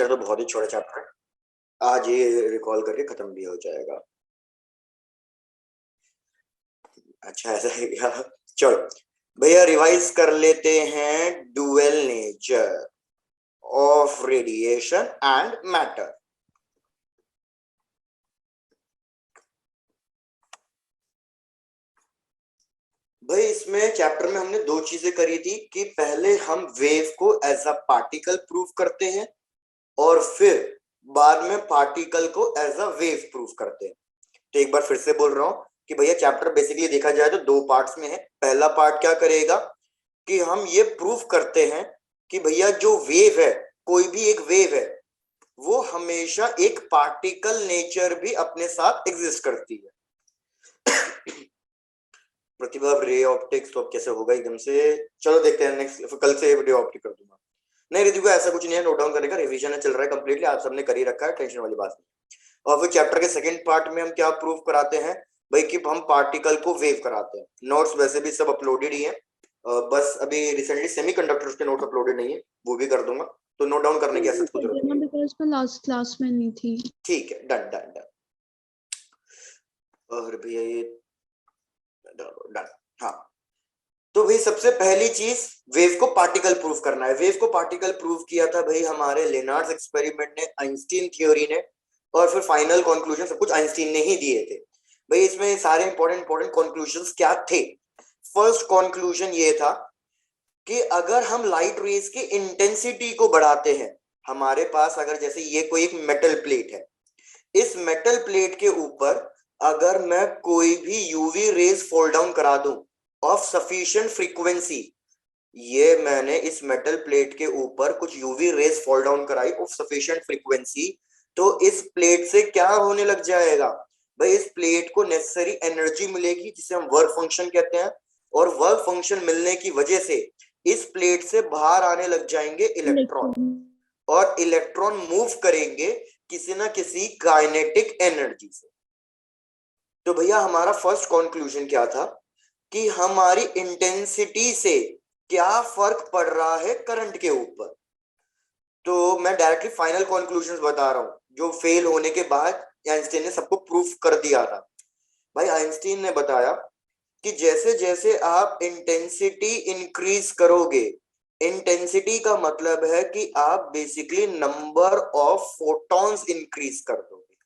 तो बहुत ही छोटा चैप्टर, आज ये रिकॉल करके खत्म भी हो जाएगा। अच्छा ऐसा है क्या? चलो भैया रिवाइज कर लेते हैं। Dual nature of radiation and matter. भाई इसमें चैप्टर में हमने दो चीजें करी थी कि पहले हम वेव को एज अ पार्टिकल प्रूव करते हैं और फिर बाद में पार्टिकल को एज अ वेव प्रूव करते हैं। तो एक बार फिर से बोल रहा हूं कि भैया चैप्टर बेसिकली देखा जाए तो दो पार्ट्स में है। पहला पार्ट क्या करेगा कि हम ये प्रूव करते हैं कि भैया जो वेव है, कोई भी एक वेव है, वो हमेशा एक पार्टिकल नेचर भी अपने साथ एग्जिस्ट करती है। प्रतिभा रे ऑप्टिक्स तो अब कैसे होगा एकदम से? चलो देखते हैं नेक्स्ट, कल से रे ऑप्टिक कर दूंगा। नहीं रितु को ऐसा कुछ नहीं है, नोट डाउन करने का, रिवीजन चल रहा है कंप्लीटली, आप सबने कर ही रखा है, टेंशन वाली बात नहीं। और फिर चैप्टर के सेकंड पार्ट में हम क्या प्रूव कराते हैं भाई कि हम पार्टिकल को वेव कराते हैं। नोट्स वैसे भी सब अपलोडेड ही है, बस अभी रिसेंटली सेमीकंडक्टर्स के नोट्स अपलोडेड नहीं है, वो भी कर दूंगा, तो नोट डाउन करने की ऐसा कुछ जरूरत नहीं है। बिकॉज़ मैं लास्ट क्लास में नहीं थी। ठीक है, डन डन डन। और भैया ये डन। हाँ तो भाई सबसे पहली चीज वेव को पार्टिकल प्रूफ करना है। वेव को पार्टिकल प्रूफ किया था भाई हमारे लेनार्ड्स एक्सपेरिमेंट ने, आइंस्टीन थ्योरी ने, और फिर फाइनल कंक्लूजन सब कुछ आइंस्टीन ने ही दिए थे। भाई इसमें सारे इंपॉर्टेंट कंक्लूजन्स क्या थे? फर्स्ट कंक्लूजन ये था कि अगर हम लाइट रेज की इंटेंसिटी को बढ़ाते हैं, हमारे पास अगर जैसे ये कोई एक मेटल प्लेट है, इस मेटल प्लेट के ऊपर अगर मैं कोई भी यूवी रेज फॉल डाउन करा दूं ऑफ सफिशिएंट फ्रीक्वेंसी, ये मैंने इस मेटल प्लेट के ऊपर कुछ यूवी रेज फॉल डाउन कराई ऑफ सफिशिएंट फ्रीक्वेंसी, तो इस प्लेट से क्या होने लग जाएगा भाई? इस प्लेट को नेसेसरी एनर्जी मिलेगी जिसे हम वर्क फंक्शन कहते हैं, और वर्क फंक्शन मिलने की वजह से इस प्लेट से बाहर आने लग जाएंगे इलेक्ट्रॉन, और इलेक्ट्रॉन मूव करेंगे किसी ना किसी काइनेटिक एनर्जी से। तो भैया हमारा फर्स्ट कंक्लूजन क्या था कि हमारी इंटेंसिटी से क्या फर्क पड़ रहा है करंट के ऊपर। तो मैं डायरेक्टली फाइनल कंक्लूजंस बता रहा हूं जो फेल होने के बाद आइंस्टीन ने सबको प्रूफ कर दिया था। भाई आइंस्टीन ने बताया कि जैसे जैसे आप इंटेंसिटी इंक्रीज करोगे, इंटेंसिटी का मतलब है कि आप basically number of photons increase कर दोगे।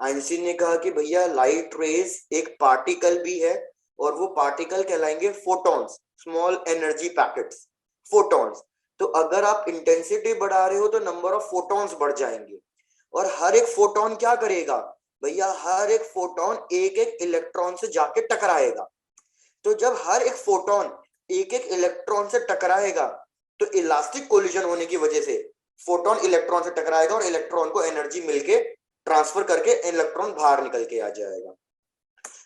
आइंस्टीन ने कहा कि भैया लाइट रेज एक पार्टिकल भी है, और वो पार्टिकल कहलाएंगे photons, small energy packets, photons. तो अगर आप इंटेंसिटी बढ़ा रहे हो तो नंबर ऑफ फोटॉन्स बढ़ जाएंगे, और हर एक फोटॉन क्या करेगा भैया? हर एक फोटॉन एक एक इलेक्ट्रॉन से जाके टकराएगा। तो जब हर एक फोटॉन एक एक इलेक्ट्रॉन से टकराएगा तो इलास्टिक कोलिजन होने की वजह से फोटॉन इलेक्ट्रॉन से टकराएगा और इलेक्ट्रॉन को एनर्जी मिलके ट्रांसफर करके इलेक्ट्रॉन बाहर निकल के आ जाएगा।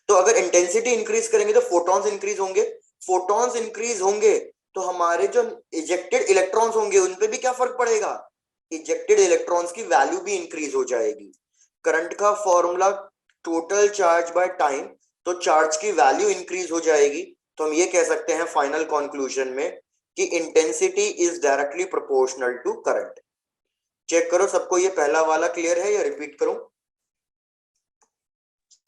तो अगर इंटेंसिटी इंक्रीज करेंगे तो फोटॉन्स इंक्रीज होंगे, फोटॉन्स इंक्रीज होंगे तो हमारे जो इजेक्टेड इलेक्ट्रॉन्स होंगे उन पे भी क्या फर्क पड़ेगा? इजेक्टेड इलेक्ट्रॉन्स की वैल्यू भी इंक्रीज हो जाएगी। करंट का formula total charge by time, तो चार्ज की वैल्यू इंक्रीज हो जाएगी। तो हम ये कह सकते हैं फाइनल कंक्लूजन में कि intensity is directly proportional to current. Check करो सबको ये पहला वाला क्लियर है या रिपीट करूं?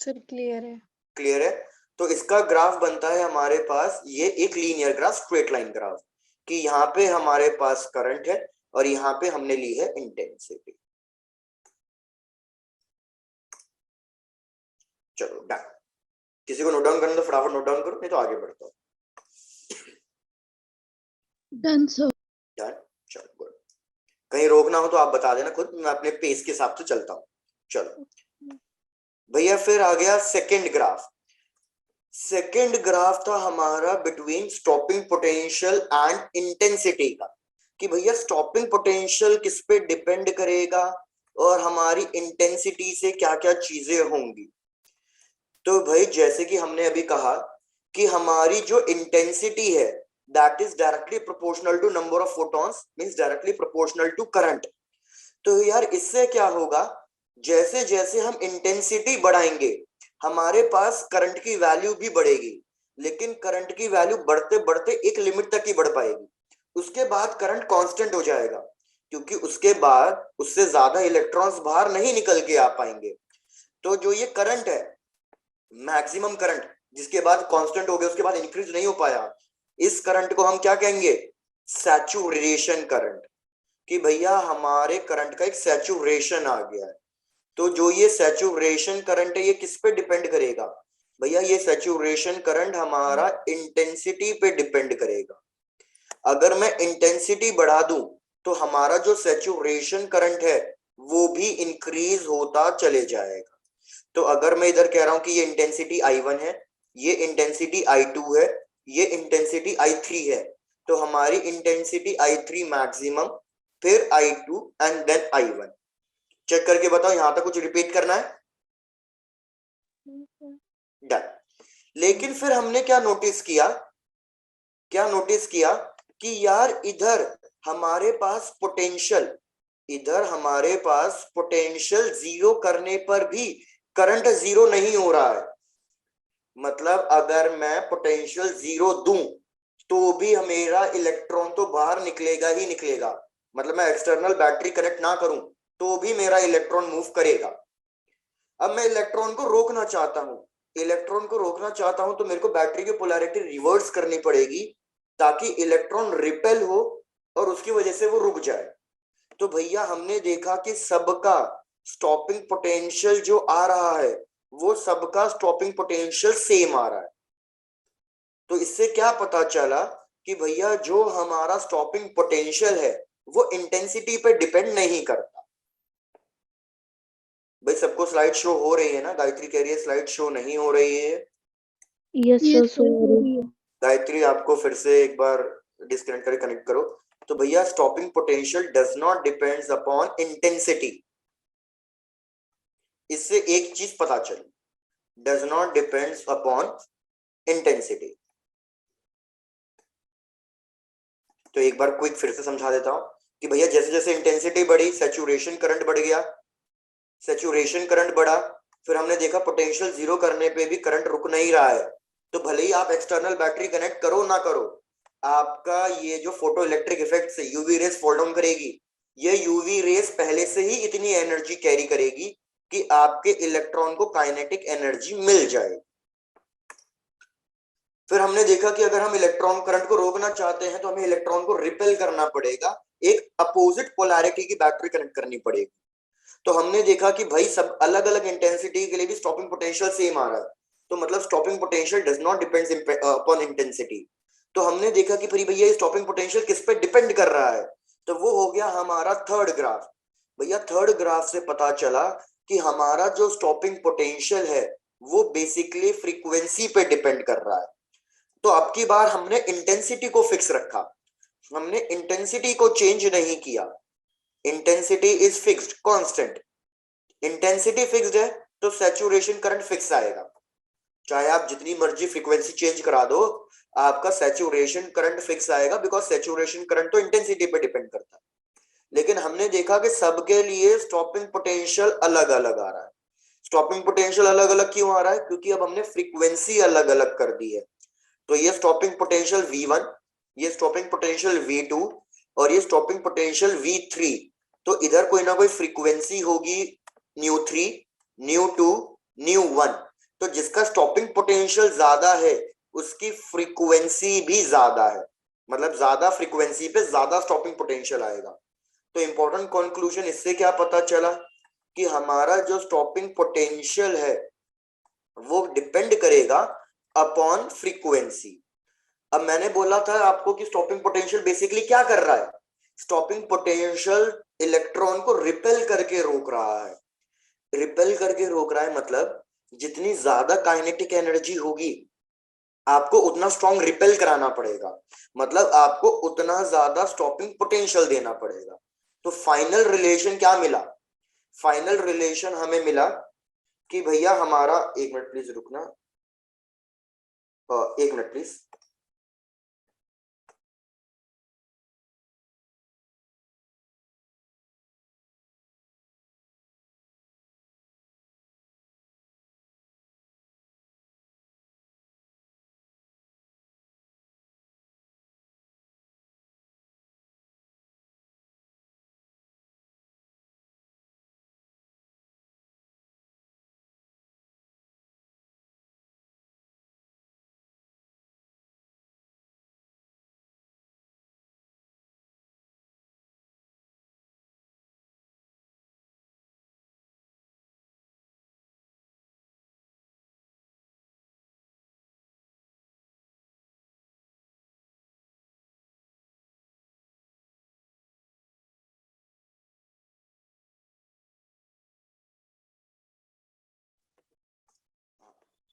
सर क्लियर है। क्लियर है। तो इसका ग्राफ बनता है हमारे पास ये एक linear graph, straight line graph, कि यहाँ पे हमारे पास करंट है और यहाँ पे हमने ली है इंटेंसिटी। चलो डन। किसी को नोट डाउन करना तो फटाफट नोट डाउन करो, नहीं तो आगे बढ़ता हूँ। Done sir. डन, चलो गुड। कहीं रोकना हो तो आप बता देना खुद, मैं अपने पेस के हिसाब से चलता हूँ। चलो भैया फिर आ गया सेकंड ग्राफ। सेकंड ग्राफ था हमारा between stopping potential and intensity का, कि भैया स्टॉपिंग पोटेंशियल किस पे डिपेंड करेगा और हमारी इंटेंसिटी से क्या क्या चीजें होंगी। तो भाई जैसे कि हमने अभी कहा कि हमारी जो इंटेंसिटी है that is directly proportional to number of photons, means directly proportional to current. तो यार इससे क्या होगा, जैसे जैसे हम इंटेंसिटी बढ़ाएंगे हमारे पास करंट की वैल्यू भी बढ़ेगी, लेकिन करंट की वैल्यू बढ़ते बढ़ते एक लिमिट तक ही बढ़ पाएगी, उसके बाद करंट कांस्टेंट हो जाएगा। क्योंकि उसके बाद उससे ज्यादा इलेक्ट्रॉन्स बाहर नहीं निकल के आ पाएंगे। तो जो ये करंट है, मैक्सिमम करंट, जिसके बाद कांस्टेंट हो गया, उसके बाद इंक्रीज नहीं हो पाया, इस करंट को हम क्या कहेंगे? Saturation current. कि भैया हमारे करंट का एक सैचुरेशन आ गया है। तो जो ये सैचुरेशन करंट है, ये किस पे डिपेंड करेगा? भैया ये सैचुरेशन करंट हमारा इंटेंसिटी पे डिपेंड करेगा। अगर मैं इंटेंसिटी बढ़ा दूं तो हमारा जो सैचुरेशन करंट है वो भी इंक्रीज होता चले जाएगा। तो अगर मैं इधर कह रहा हूं कि ये इंटेंसिटी I1 है, ये इंटेंसिटी I2 है, ये इंटेंसिटी I3 है, तो हमारी इंटेंसिटी I3 मैक्सिमम, फिर I2 and then I1। Check करके बताओ, यहां तक कुछ रिपीट करना है? डन। लेकिन फिर हमने क्या नोटिस किया? क्या नोटिस किया कि यार इधर हमारे पास पोटेंशियल, इधर हमारे पास पोटेंशियल जीरो करने पर भी करंट जीरो नहीं हो रहा है। मतलब अगर मैं पोटेंशियल जीरो दूं तो भी मेरा इलेक्ट्रॉन तो बाहर निकलेगा ही निकलेगा। मतलब मैं एक्सटर्नल बैटरी कनेक्ट ना करूं तो भी मेरा इलेक्ट्रॉन मूव करेगा। अब मैं इलेक्ट्रॉन को रोकना चाहता हूं, इलेक्ट्रॉन को रोकना चाहता हूं तो मेरे को बैटरी की पोलैरिटी रिवर्स करनी पड़ेगी ताकि इलेक्ट्रॉन रिपेल हो और उसकी वजह से वो रुक जाए। तो भैया हमने देखा कि सबका स्टॉपिंग पोटेंशियल जो आ रहा है वो सबका स्टॉपिंग पोटेंशियल सेम आ रहा है। तो इससे क्या पता चला कि भैया जो हमारा स्टॉपिंग पोटेंशियल है वो इंटेंसिटी पे डिपेंड नहीं करता। भाई सबको स्लाइड शो हो रही है ना? गायत्री कह रही है स्लाइड शो नहीं हो रही है। यस ये सर, सो रही है। गायत्री आपको फिर से एक बार डिस्कनेक्ट करके कनेक्ट करो। तो भैया stopping potential does not depends upon intensity. इससे एक चीज पता चली, does not depends upon intensity. तो एक बार क्विक फिर से समझा देता हूं कि भैया जैसे जैसे इंटेंसिटी बढ़ी सैचुरेशन करंट बढ़ गया, सैचुरेशन करंट बढ़ा, फिर हमने देखा पोटेंशियल जीरो करने पे भी करंट रुक नहीं रहा है। तो भले ही आप एक्सटर्नल बैटरी कनेक्ट करो ना करो, आपका ये जो फोटो इलेक्ट्रिक इफेक्ट से यूवी रेस फॉल डाउन करेगी, ये यूवी रेस पहले से ही इतनी एनर्जी कैरी करेगी कि आपके इलेक्ट्रॉन को काइनेटिक एनर्जी मिल जाए। फिर हमने देखा कि अगर हम इलेक्ट्रॉन करंट को रोकना चाहते हैं तो हमें इलेक्ट्रॉन को रिपेल करना पड़ेगा, एक अपोजिट पोलैरिटी की बैटरी कनेक्ट करनी पड़ेगी। तो हमने देखा कि भाई सब अलग अलग इंटेंसिटी के लिए भी स्टॉपिंग पोटेंशियल सेम आ रहा है। तो मतलब stopping potential does not depends upon intensity. तो हमने देखा कि फिर भैया स्टॉपिंग पोटेंशियल किस पे डिपेंड कर रहा है? तो वो हो गया हमारा थर्ड ग्राफ। भैया थर्ड ग्राफ से पता चला कि हमारा जो स्टॉपिंग पोटेंशियल है वो बेसिकली फ्रीक्वेंसी पे डिपेंड कर रहा है। तो अब की बार हमने इंटेंसिटी को फिक्स रखा, हमने इंटेंसिटी को चेंज नहीं किया। Intensity is fixed constant. Intensity fixed है तो सैचुरेशन करंट फिक्स आएगा। चाहे आप जितनी मर्जी फ्रीक्वेंसी चेंज करा दो, आपका सैचुरेशन करंट फिक्स आएगा, बिकॉज सैचुरेशन करंट तो इंटेंसिटी पे डिपेंड करता है। लेकिन हमने देखा कि सबके लिए स्टॉपिंग पोटेंशियल अलग अलग आ रहा है। स्टॉपिंग पोटेंशियल अलग अलग क्यों आ रहा है? क्योंकि अब हमने फ्रीक्वेंसी अलग अलग कर दी है। तो ये स्टॉपिंग पोटेंशियल V1, ये स्टॉपिंग पोटेंशियल V2 और ये स्टॉपिंग पोटेंशियल V3। तो इधर कोई ना कोई फ्रीक्वेंसी होगी न्यू 3, न्यू 2, न्यू 1। तो जिसका स्टॉपिंग पोटेंशियल ज्यादा है उसकी फ्रीक्वेंसी भी ज्यादा है, मतलब ज्यादा फ्रीक्वेंसी पे ज्यादा स्टॉपिंग पोटेंशियल आएगा। तो इंपॉर्टेंट कंक्लूजन इससे क्या पता चला कि हमारा जो स्टॉपिंग पोटेंशियल है वो डिपेंड करेगा अपॉन फ्रीक्वेंसी। अब मैंने बोला था आपको कि स्टॉपिंग पोटेंशियल बेसिकली क्या कर रहा है? स्टॉपिंग पोटेंशियल इलेक्ट्रॉन को रिपेल करके रोक रहा है। रिपेल करके रोक रहा है मतलब जितनी ज्यादा काइनेटिक एनर्जी होगी आपको उतना स्ट्रॉन्ग रिपेल कराना पड़ेगा, मतलब आपको उतना ज्यादा स्टॉपिंग पोटेंशियल देना पड़ेगा। तो फाइनल रिलेशन क्या मिला? फाइनल रिलेशन हमें मिला कि भैया हमारा, एक मिनट प्लीज रुकना, एक मिनट प्लीज।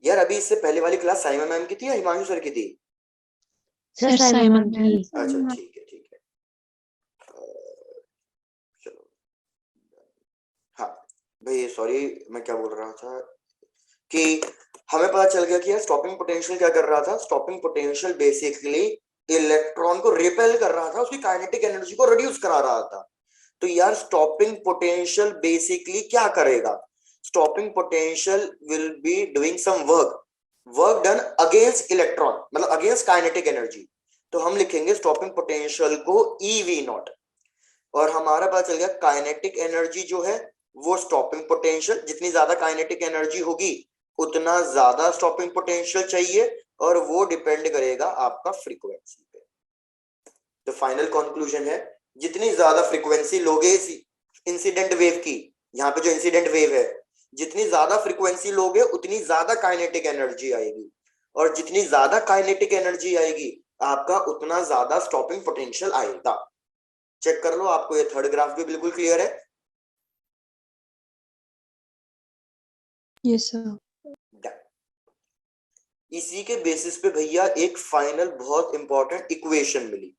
यार अभी इससे पहले वाली क्लास साइमा मैम की थी या हिमांशु सर की थी? सर साइमन की। अच्छा ठीक है ठीक है। चलो हाँ भाई सॉरी, मैं क्या बोल रहा था कि हमें पता चल गया कि यार स्टॉपिंग पोटेंशियल क्या कर रहा था। स्टॉपिंग पोटेंशियल बेसिकली इलेक्ट्रॉन को रिपेल कर रहा था, उसकी काइनेटिक एनर्जी को रिड्यूस करा रहा था। तो यार स्टॉपिंग पोटेंशियल बेसिकली क्या करेगा? Stopping potential will be doing some work done against electron, मतलब अगेंस्ट काइनेटिक एनर्जी। तो हम लिखेंगे स्टॉपिंग पोटेंशियल को ईवी नॉट, और हमारा पता चल गया काइनेटिक एनर्जी जो है वो स्टॉपिंग पोटेंशियल, जितनी ज्यादा काइनेटिक एनर्जी होगी उतना ज्यादा स्टॉपिंग पोटेंशियल चाहिए, और वो डिपेंड करेगा आपका फ्रीक्वेंसी पे। तो फाइनल कंक्लूजन है, जितनी ज्यादा फ्रीक्वेंसी लोगे इस इंसिडेंट वेव की, यहाँ पे जो इंसिडेंट वेव है, जितनी ज्यादा फ्रीक्वेंसी लोगे उतनी ज्यादा काइनेटिक एनर्जी आएगी, और जितनी ज्यादा काइनेटिक एनर्जी आएगी आपका उतना ज्यादा स्टॉपिंग पोटेंशियल आएगा। चेक कर लो, आपको ये थर्ड ग्राफ भी बिल्कुल क्लियर है? Yes sir. इसी के बेसिस पे भैया एक फाइनल बहुत इंपॉर्टेंट इक्वेशन मिली।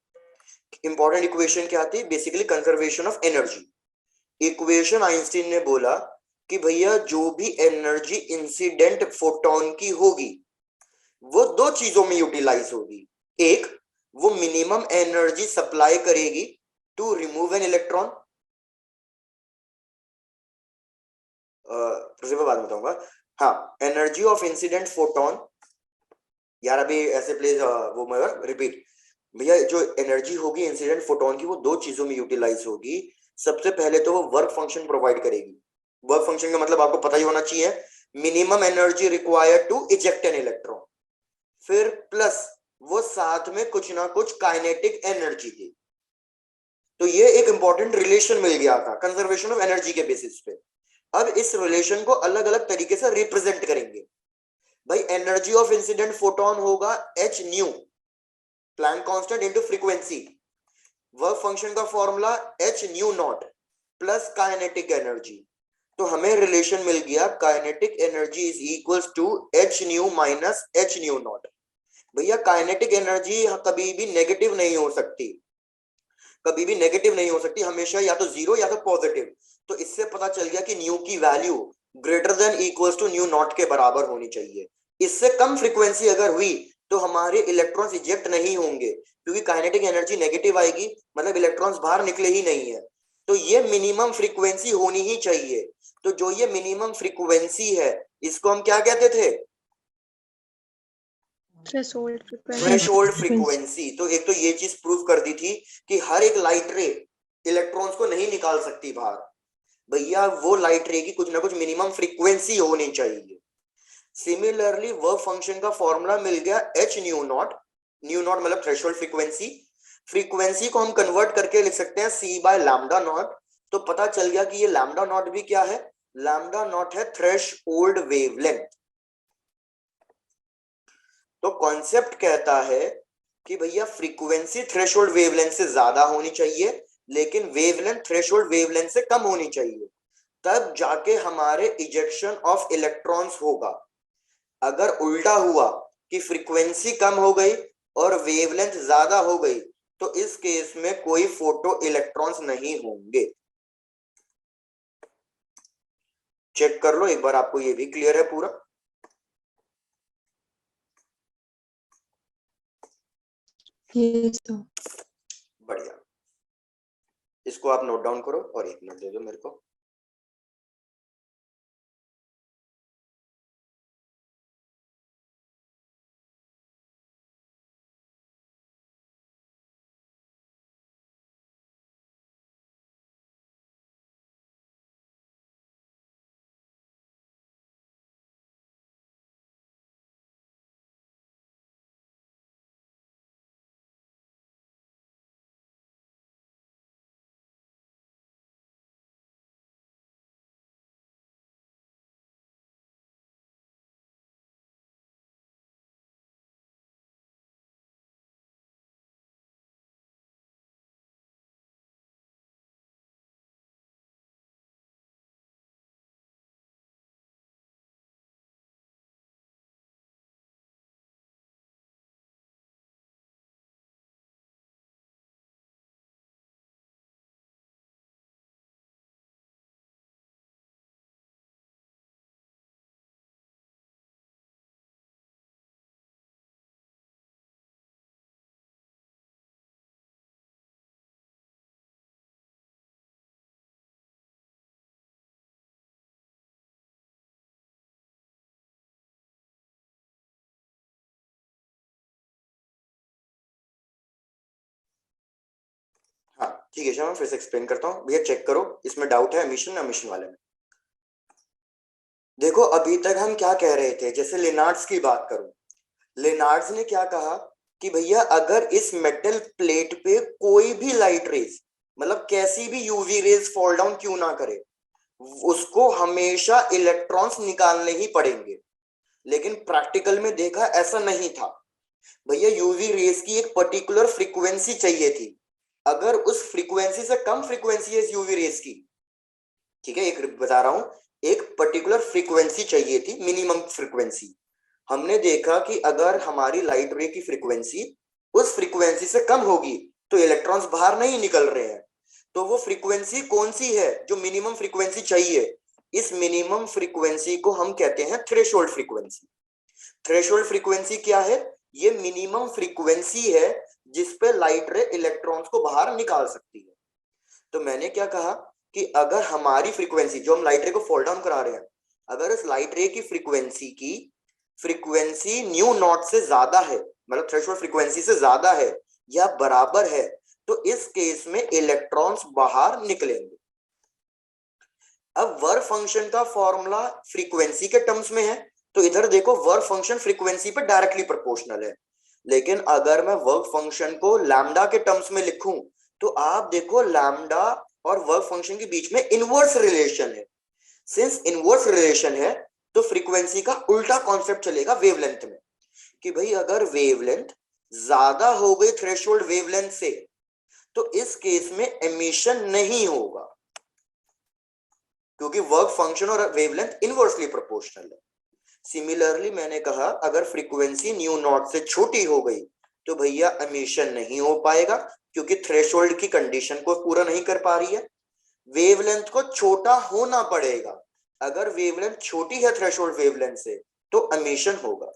इंपॉर्टेंट इक्वेशन क्या थी? Basically conservation of energy equation. Einstein ने बोला कि भैया जो भी एनर्जी इंसिडेंट फोटोन की होगी वो दो चीजों में यूटिलाइज होगी। एक, वो मिनिमम एनर्जी सप्लाई करेगी टू रिमूव एन इलेक्ट्रॉन, बाद में बताऊंगा। हाँ, एनर्जी ऑफ इंसिडेंट फोटोन, यार अभी ऐसे प्लीज वो मैं रिपीट। भैया जो एनर्जी होगी इंसिडेंट फोटोन की वो दो चीजों में यूटिलाइज होगी। सबसे पहले तो वो वर्क फंक्शन प्रोवाइड करेगी। वर्क फंक्शन का मतलब आपको पता ही होना चाहिए, minimum energy required to eject an electron. फिर प्लस वो साथ में कुछ ना कुछ काइनेटिक एनर्जी दी। तो ये एक इंपॉर्टेंट रिलेशन मिल गया था कंजर्वेशन ऑफ एनर्जी के बेसिस पे। अब इस रिलेशन को अलग अलग तरीके से रिप्रेजेंट करेंगे। भाई एनर्जी ऑफ इंसिडेंट फोटोन होगा H nu, Planck constant into frequency. Work function का formula H nu naught plus kinetic energy. तो हमें रिलेशन मिल गया kinetic energy is equals to H nu minus H nu naught. भैया kinetic energy कभी भी negative नहीं हो सकती, कभी भी नेगेटिव नहीं हो सकती, हमेशा या तो जीरो या तो पॉजिटिव। तो इससे पता चल गया कि न्यू की value greater than equals to nu naught के बराबर होनी चाहिए। इससे कम फ्रीक्वेंसी अगर हुई तो हमारे इलेक्ट्रॉन्स इजेक्ट नहीं होंगे, क्योंकि काइनेटिक एनर्जी नेगेटिव आएगी, मतलब इलेक्ट्रॉन्स बाहर निकले ही नहीं है। तो ये मिनिमम फ्रीक्वेंसी होनी ही चाहिए। तो जो ये मिनिमम फ्रीक्वेंसी है इसको हम क्या कहते थे? Threshold frequency. Threshold frequency. तो एक तो ये चीज प्रूव कर दी थी कि हर एक लाइट रे इलेक्ट्रॉन्स को नहीं निकाल सकती बाहर। भैया वो लाइट रे की कुछ ना कुछ मिनिमम फ्रीक्वेंसी होनी चाहिए। सिमिलरली वर्क फंक्शन का फॉर्मूला मिल गया H nu not. New not मतलब थ्रेशोल्ड फ्रीक्वेंसी। फ्रीक्वेंसी को हम कन्वर्ट करके लिख सकते हैं सी बाय लैम्डा नॉट। तो पता चल गया कि ये लैम्डा नॉट भी क्या है? लैम्डा नॉट है थ्रेशोल्ड वेवलेंथ। तो कॉन्सेप्ट कहता है कि भैया फ्रीक्वेंसी थ्रेशोल्ड वेवलेंथ से ज्यादा होनी चाहिए, लेकिन वेवलेंथ थ्रेशोल्ड वेवलेंथ से कम होनी चाहिए, तब जाके हमारे इजेक्शन ऑफ इलेक्ट्रॉन्स होगा। अगर उल्टा हुआ कि फ्रीक्वेंसी कम हो गई और वेवलेंथ ज्यादा हो गई तो इस केस में कोई फोटो इलेक्ट्रॉन्स नहीं होंगे। चेक कर लो एक बार, आपको ये भी क्लियर है पूरा? Yes sir. बढ़िया, इसको आप नोट डाउन करो और एक मिनट दे दो मेरे को। ठीक है, मैं फिर से एक्सप्लेन करता हूँ भैया, चेक करो इसमें डाउट है एमिशन वाले में। देखो अभी तक हम क्या कह रहे थे, जैसे लेनार्ड्स की बात करूं, लेनार्ड्स ने क्या कहा कि भैया अगर इस मेटल प्लेट पे कोई भी लाइट रेज, मतलब कैसी भी यूवी रेज फॉल डाउन क्यों ना करे, उसको हमेशा इलेक्ट्रॉन्स निकालने ही पड़ेंगे। लेकिन प्रैक्टिकल में देखा ऐसा नहीं था भैया, यूवी रेज की एक पर्टिकुलर फ्रीक्वेंसी चाहिए थी, अगर उस फ्रीक्वेंसी से कम फ्रीक्वेंसी है यूवी रेज की, ठीक है, एक बता रहा हूं, एक पर्टिकुलर फ्रीक्वेंसी चाहिए थी, मिनिमम फ्रीक्वेंसी। हमने देखा कि अगर हमारी लाइट रे की फ्रीक्वेंसी उस फ्रीक्वेंसी से कम होगी तो इलेक्ट्रॉन्स बाहर नहीं निकल रहे हैं। तो वो फ्रीक्वेंसी कौन सी है जो मिनिमम फ्रीक्वेंसी चाहिए, इस मिनिमम फ्रीक्वेंसी को हम कहते हैं थ्रेशोल्ड फ्रीक्वेंसी। थ्रेशोल्ड फ्रीक्वेंसी क्या है, ये मिनिमम फ्रीक्वेंसी है जिस पे लाइट रे इलेक्ट्रॉन्स को बाहर निकाल सकती है। तो मैंने क्या कहा कि अगर हमारी फ्रीक्वेंसी जो हम लाइट रे को फॉल डाउन करा रहे हैं, अगर इस लाइट रे की फ्रीक्वेंसी न्यू नॉट से ज्यादा है, मतलब थ्रेशोल्ड फ्रीक्वेंसी से ज्यादा है या बराबर है, तो इस केस में इलेक्ट्रॉन्स बाहर निकलेंगे। अब वर्क फंक्शन का फॉर्मूला फ्रीक्वेंसी के टर्म्स में है, तो इधर देखो वर्क फंक्शन फ्रीक्वेंसी पे डायरेक्टली प्रोपोर्शनल है। लेकिन अगर मैं वर्क फंक्शन को लैम्डा के टर्म्स में लिखूं तो आप देखो लैम्डा और वर्क फंक्शन के बीच में इनवर्स रिलेशन है। सिंस इनवर्स रिलेशन है तो फ्रीक्वेंसी का उल्टा कॉन्सेप्ट चलेगा वेवलेंथ में, कि भाई अगर वेवलेंथ ज्यादा हो गई थ्रेशोल्ड वेवलेंथ से तो इस केस में एमिशन नहीं होगा, क्योंकि वर्क फंक्शन और वेवलेंथ इनवर्सली प्रोपोर्शनल है। सिमिलरली मैंने कहा अगर फ्रीक्वेंसी न्यू नॉट से छोटी हो गई तो भैया एमिशन नहीं हो पाएगा, क्योंकि थ्रेशोल्ड की कंडीशन को पूरा नहीं कर पा रही है। वेवलेंथ को छोटा होना पड़ेगा, अगर वेवलेंथ छोटी है थ्रेशोल्ड वेवलेंथ से तो एमिशन होगा।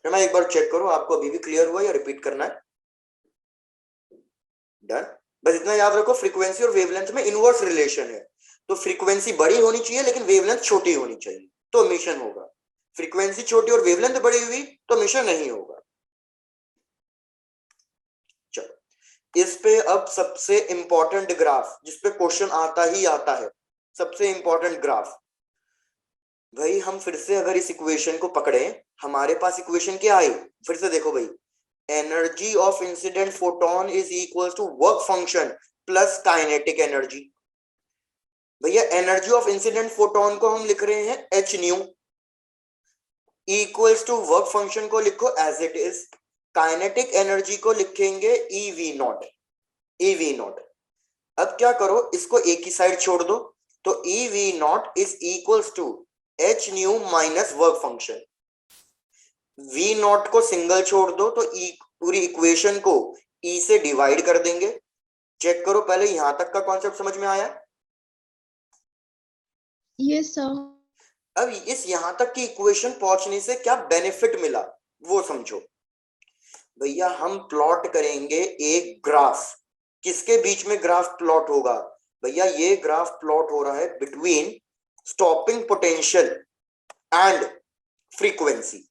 तो मैं एक बार चेक करो आपको अभी भी क्लियर हुआ या रिपीट करना है? डन। बस इतना याद रखो फ्रीक्वेंसी और वेवलेंथ में इनवर्स रिलेशन है, तो फ्रीक्वेंसी बड़ी होनी चाहिए लेकिन वेवलेंथ छोटी होनी चाहिए तो एमिशन होगा। फ्रीक्वेंसी छोटी और वेवलेंथ बड़ी हुई तो एमिशन नहीं होगा। चलो इस पे अब सबसे इंपॉर्टेंट ग्राफ जिस पे क्वेश्चन आता ही आता है, सबसे इंपॉर्टेंट ग्राफ। भाई हम फिर से अगर इस इक्वेशन को पकड़े, हमारे पास इक्वेशन क्या आई, फिर से देखो भाई, energy of incident photon is equal to work function plus kinetic energy. भैया एनर्जी ऑफ इंसिडेंट फोटोन को हम लिख रहे हैं h nu, equals to work function को लिखो as it is, kinetic energy को लिखेंगे e V naught, e V naught. अब क्या करो, इसको एक ही साइड छोड़ दो, तो e V naught is equals to H nu minus work function. V naught को सिंगल छोड़ दो तो ई पूरी इक्वेशन को ई से डिवाइड कर देंगे। चेक करो पहले यहां तक का कॉन्सेप्ट समझ में आया? Yes, sir. अब इस यहां तक की इक्वेशन पहुंचने से क्या बेनिफिट मिला वो समझो। भैया हम प्लॉट करेंगे एक ग्राफ, किसके बीच में ग्राफ प्लॉट होगा? भैया ये ग्राफ प्लॉट हो रहा है between stopping potential and frequency.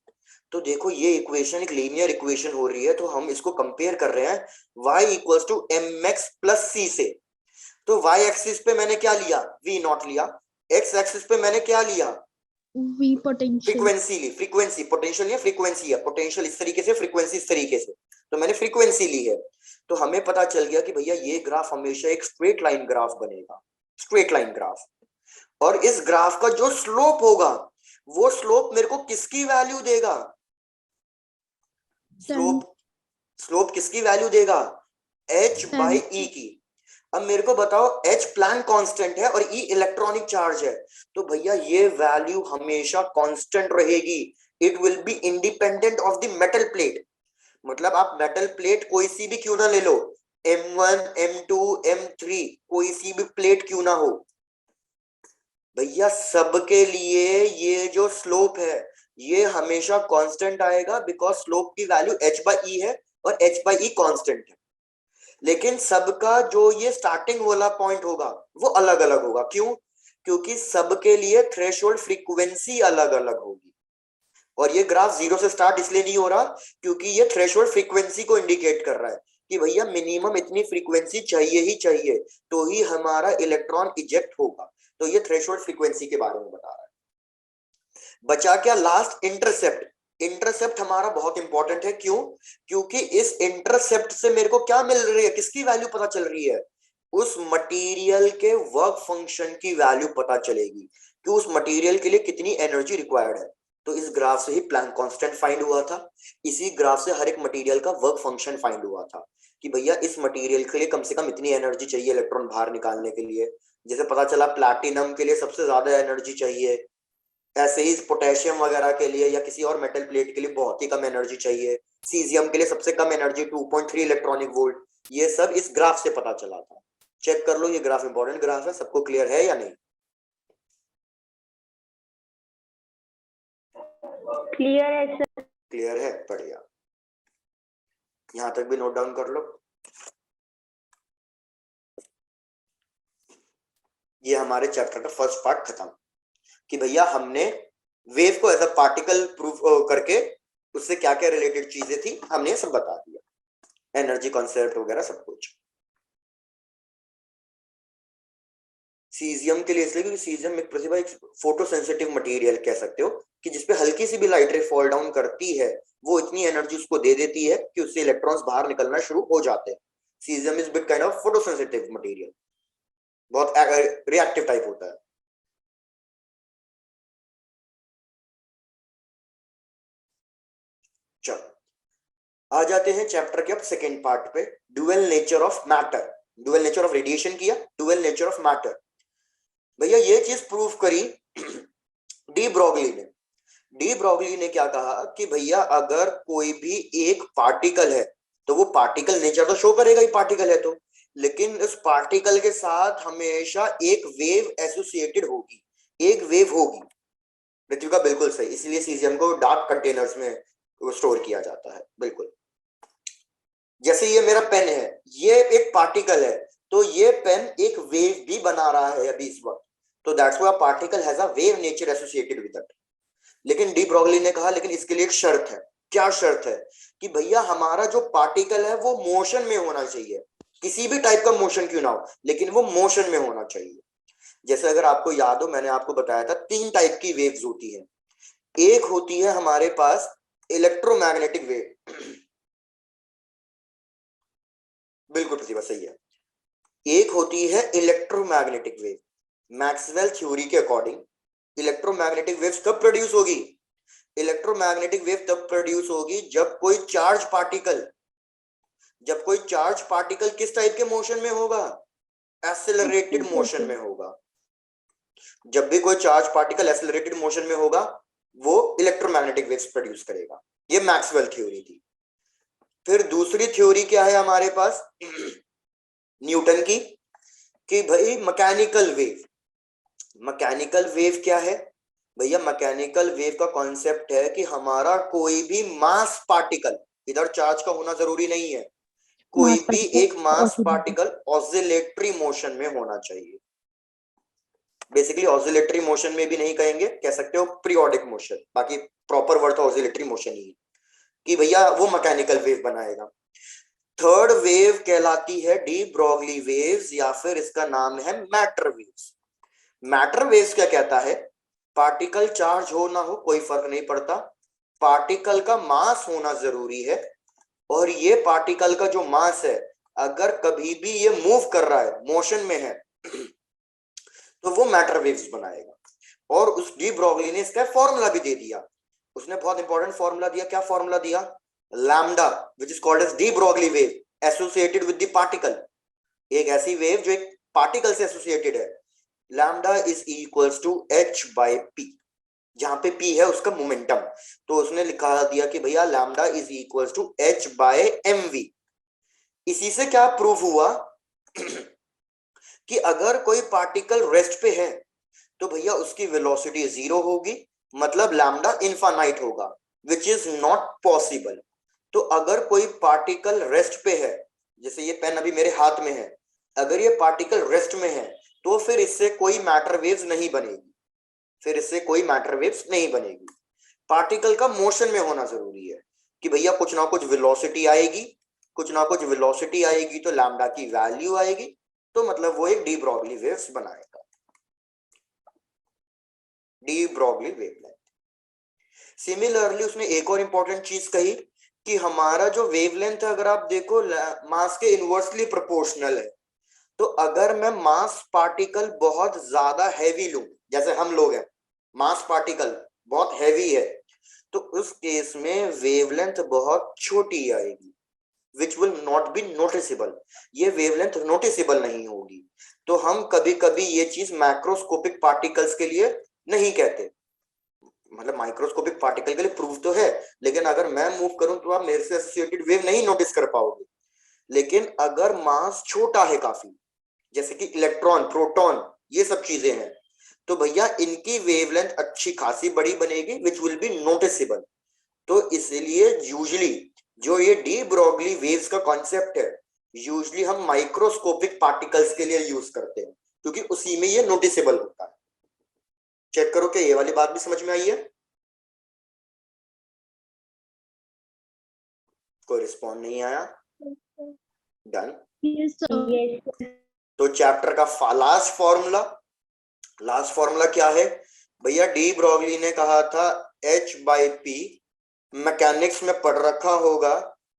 तो देखो ये इक्वेशन एक लीनियर इक्वेशन हो रही है, तो हम इसको कंपेयर कर रहे हैं y equals to mx plus c से। तो y एक्सिस पे मैंने क्या लिया, v नॉट लिया, x एक्सिस पे मैंने क्या लिया, V potential. फ्रीक्वेंसी ली, फ्रीक्वेंसी, पोटेंशियल या फ्रीक्वेंसी है, पोटेंशियल इस तरीके से, फ्रीक्वेंसी इस तरीके से, तो मैंने फ्रीक्वेंसी ली है। तो हमें पता चल गया कि भैया ये ग्राफ हमेशा एक स्ट्रेट लाइन ग्राफ बनेगा, स्ट्रेट लाइन ग्राफ। और इस ग्राफ का जो स्लोप होगा वो स्लोप मेरे को किसकी वैल्यू देगा, स्लोप किसकी वैल्यू देगा, h बाई ई की। अब मेरे को बताओ h प्लैंक कांस्टेंट है और e इलेक्ट्रॉनिक चार्ज है, तो भैया ये वैल्यू हमेशा कांस्टेंट रहेगी, it will be independent of the metal plate. मतलब आप मेटल प्लेट कोई सी भी क्यों ना ले लो, M1 M2 M3 कोई सी भी प्लेट क्यों ना हो, भैया सबके लिए ये जो स्लोप है ये हमेशा कांस्टेंट आएगा, बिकॉज स्लोप की वैल्यू h बाई ई है और h बाई ई कांस्टेंट है। लेकिन सबका जो ये स्टार्टिंग वाला पॉइंट होगा वो अलग अलग होगा, क्यों? क्योंकि सबके लिए थ्रेशोल्ड फ्रीक्वेंसी अलग अलग होगी। और ये ग्राफ जीरो से स्टार्ट इसलिए नहीं हो रहा क्योंकि ये थ्रेशोल्ड फ्रीक्वेंसी को इंडिकेट कर रहा है, कि भैया मिनिमम इतनी फ्रीक्वेंसी चाहिए ही चाहिए तो ही हमारा इलेक्ट्रॉन इजेक्ट होगा। तो ये थ्रेशोल्ड फ्रीक्वेंसी के बारे में बता रहा है। बचा क्या लास्ट, इंटरसेप्ट। इंटरसेप्ट हमारा बहुत इंपॉर्टेंट है, क्यों? क्योंकि इस इंटरसेप्ट से मेरे को क्या मिल रही है, किसकी वैल्यू पता चल रही है? उस मटेरियल के वर्क फंक्शन की वैल्यू पता चलेगी कि उस मटेरियल के लिए कितनी एनर्जी रिक्वायर्ड है। तो इस ग्राफ से ही प्लैंक कांस्टेंट फाइंड हुआ था, इसी ग्राफ से हर एक मटेरियल का वर्क फंक्शन फाइंड हुआ था कि भैया इस मटेरियल के लिए कम से कम इतनी एनर्जी चाहिए इलेक्ट्रॉन बाहर निकालने के लिए। जैसे पता चला प्लैटिनम के लिए सबसे ज्यादा एनर्जी चाहिए, ऐसे ही पोटेशियम वगैरह के लिए या किसी और मेटल प्लेट के लिए बहुत ही कम एनर्जी चाहिए, सीजियम के लिए सबसे कम एनर्जी 2.3 इलेक्ट्रॉनिक वोल्ट। ये सब इस ग्राफ से पता चला था। चेक कर लो, ये ग्राफ इंपॉर्टेंट ग्राफ है। सबको क्लियर है या नहीं? क्लियर है सर। क्लियर है, बढ़िया। यहां तक भी नोट डाउन कर लो। ये हमारे चैप्टर का फर्स्ट पार्ट खत्म कि भैया हमने वेव को एज अ पार्टिकल प्रूफ करके उससे क्या क्या रिलेटेड चीजें थी हमने सब बता दिया, एनर्जी कॉन्सेप्ट वगैरह सब कुछ। सीजियम के लिए इसलिए क्योंकि सीजियम एक प्रतिभा एक फोटो सेंसिटिव मटेरियल कह सकते हो कि जिसपे हल्की सी भी लाइट रे फॉल डाउन करती है वो इतनी एनर्जी उसको दे देती है कि उससे इलेक्ट्रॉन्स बाहर निकलना शुरू हो जाते हैं। Caesium is bit kind of photo sensitive material, बहुत रिएक्टिव टाइप होता है। चलो आ जाते हैं चैप्टर के अब सेकेंड पार्ट पे, dual nature of matter. Dual nature of radiation किया, ड्यूअल नेचर ऑफ मैटर। भैया ये चीज प्रूव करी डी ब्रोगली ने। डी ब्रोगली ने क्या कहा कि भैया अगर कोई भी एक पार्टिकल है तो वो पार्टिकल नेचर तो शो करेगा ही, पार्टिकल है तो, लेकिन उस पार्टिकल के साथ हमेशा एक वेव एसोसिएटेड होगी, एक वेव होगी। पृथ्वी का बिल्कुल सही, इसलिए सीजियम को डार्क कंटेनर्स में स्टोर किया जाता है। बिल्कुल जैसे ये मेरा पेन है, ये एक पार्टिकल है तो ये पेन एक वेव भी बना रहा है अभी इस वक्त, तो that's why particle has a wave nature associated with it. लेकिन डी ब्रोगली ने कहा लेकिन इसके लिए एक शर्त है। क्या शर्त है? कि भैया हमारा जो पार्टिकल है वो मोशन में होना चाहिए, किसी भी टाइप का मोशन क्यों ना हो लेकिन वो मोशन में होना चाहिए। जैसे अगर आपको याद हो मैंने आपको बताया था 3 टाइप की वेव्स होती है। एक होती है हमारे पास इलेक्ट्रोमैग्नेटिक वेव, बिल्कुल प्रतिभा सही है। एक होती है इलेक्ट्रोमैग्नेटिक वेव। मैक्सवेल थ्योरी के अकॉर्डिंग इलेक्ट्रोमैग्नेटिक वेव्स कब प्रोड्यूस होगी? इलेक्ट्रोमैग्नेटिक वेव तब प्रोड्यूस होगी जब कोई चार्ज पार्टिकल किस टाइप के मोशन में होगा? एक्सेलरेटेड मोशन में होगा। जब भी कोई चार्ज पार्टिकल एक्सेलरेटेड मोशन में होगा वो इलेक्ट्रोमैग्नेटिक वेव्स प्रोड्यूस करेगा। ये मैक्सवेल थ्योरी थी। फिर दूसरी थ्योरी क्या है हमारे पास न्यूटन की, कि भाई मैकेनिकल वेव। मैकेनिकल वेव क्या है भैया? मैकेनिकल वेव का कॉन्सेप्ट है कि हमारा कोई भी मास पार्टिकल, इधर चार्ज का होना जरूरी नहीं है, कोई भी एक मास पार्टिकल ऑसिलेटरी मोशन में होना चाहिए। बेसिकली ऑसिलेटरी मोशन में भी नहीं कहेंगे, कह सकते हो पीरियोडिक मोशन, बाकी प्रॉपर वर्ड तो ऑसिलेटरी मोशन ही है कि भैया वो मैकेनिकल वेव बनाएगा। थर्ड वेव कहलाती है डी ब्रोगली वेव्स या फिर इसका नाम है मैटर वेव्स। मैटर वेव्स क्या कहता है? पार्टिकल चार्ज हो ना हो कोई फर्क नहीं पड़ता, पार्टिकल का मास होना जरूरी है, और ये पार्टिकल का जो मास है अगर कभी भी ये मूव कर रहा है, मोशन में है तो वो मैटर वेव्स बनाएगा। और उस डी ब्रोगली ने इसका फॉर्मूला भी दे दिया। उसने बहुत इंपॉर्टेंट फॉर्मूला दिया। क्या फॉर्मूला दिया? Lambda which is called as de Broglie wave associated with the particle. एक ऐसी वेव जो एक पार्टिकल से एसोसिएटेड है। Lambda is equals to h by p, जहां पे p है उसका मोमेंटम, तो उसने लिखा दिया कि भैया lambda is equals to h by mv। इसी से क्या प्रूफ हुआ कि अगर कोई पार्टिकल रेस्ट पे है तो भैया उसकी वेलोसिटी 0 होगी, मतलब लैम्डा इनफाइनाइट होगा, विच इज नॉट पॉसिबल। तो अगर कोई पार्टिकल रेस्ट पे है, जैसे ये पेन अभी मेरे हाथ में है, अगर ये पार्टिकल रेस्ट में है तो फिर इससे कोई मैटर वेव्स नहीं बनेगी, पार्टिकल का मोशन में होना जरूरी है कि भैया कुछ ना कुछ वेलोसिटी आएगी कुछ ना कुछ वेलोसिटी आएगी तो लैम्डा की वैल्यू आएगी, तो मतलब वो एक डी ब्रॉगली वेव्स बनाएगा, डी ब्रॉगली वेवलेंथ। सिमिलरली उसने एक और इंपॉर्टेंट चीज कही कि हमारा जो वेवलेंथ है अगर आप देखो मास के इनवर्सली प्रोपोर्शनल है, तो अगर मैं मास पार्टिकल बहुत ज्यादा हैवी लूं, जैसे हम लोग हैं, मास पार्टिकल बहुत हैवी है, तो उस केस में वेवलेंथ बहुत छोटी आएगी, which will not be noticeable, ये वेवलेंथ नोटिसेबल नहीं होगी। तो हम कभी कभी ये चीज मैक्रोस्कोपिक पार्टिकल्स के लिए नहीं कहते, मतलब माइक्रोस्कोपिक पार्टिकल के लिए प्रूव तो है, लेकिन अगर मैं मूव करूं तो आप मेरे से एसोसिएटेड वेव नहीं नोटिस कर पाओगे। लेकिन अगर मास छोटा है काफी, जैसे कि इलेक्ट्रॉन, प्रोटॉन, ये सब चीजें हैं, तो भैया इनकी वेवलेंथ अच्छी खासी बड़ी बनेगी, विच विल बी नोटिसेबल। तो इसलिए यूजुअली जो ये डी ब्रॉगली वेव्स का कॉन्सेप्ट है, यूजुअली हम माइक्रोस्कोपिक पार्टिकल्स के लिए यूज करते हैं, क्योंकि उसी में ये नोटिसेबल होता है। चेक करो कि ये वाली बात भी समझ में आई है? कोई रिस्पॉन्ड नहीं आया? डन। Yes, sir. Yes. तो चैप्टर का लास्ट फॉर्मूला क्या है भैया? डी ब्रॉगली ने कहा था H/P, मैकेनिक्स में पढ़ रखा होगा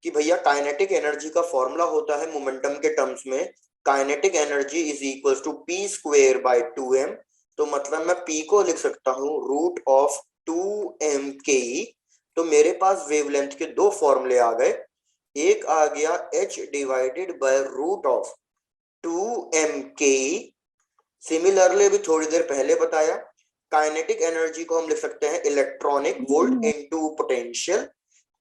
कि भैया काइनेटिक एनर्जी का फॉर्मूला होता है मोमेंटम के टर्म्स में, kinetic energy is equals to P²/2m। तो मतलब मैं P को लिख सकता हूँ √2m/ke। तो मेरे पास वेवलेंथ के दो फॉर्मूले आ गए, एक आ गया H/√2m/ke। सिमिलरली अभी थोड़ी देर पहले बताया, काइनेटिक एनर्जी को हम लिख सकते हैं इलेक्ट्रॉनिक वोल्ट इनटू पोटेंशियल।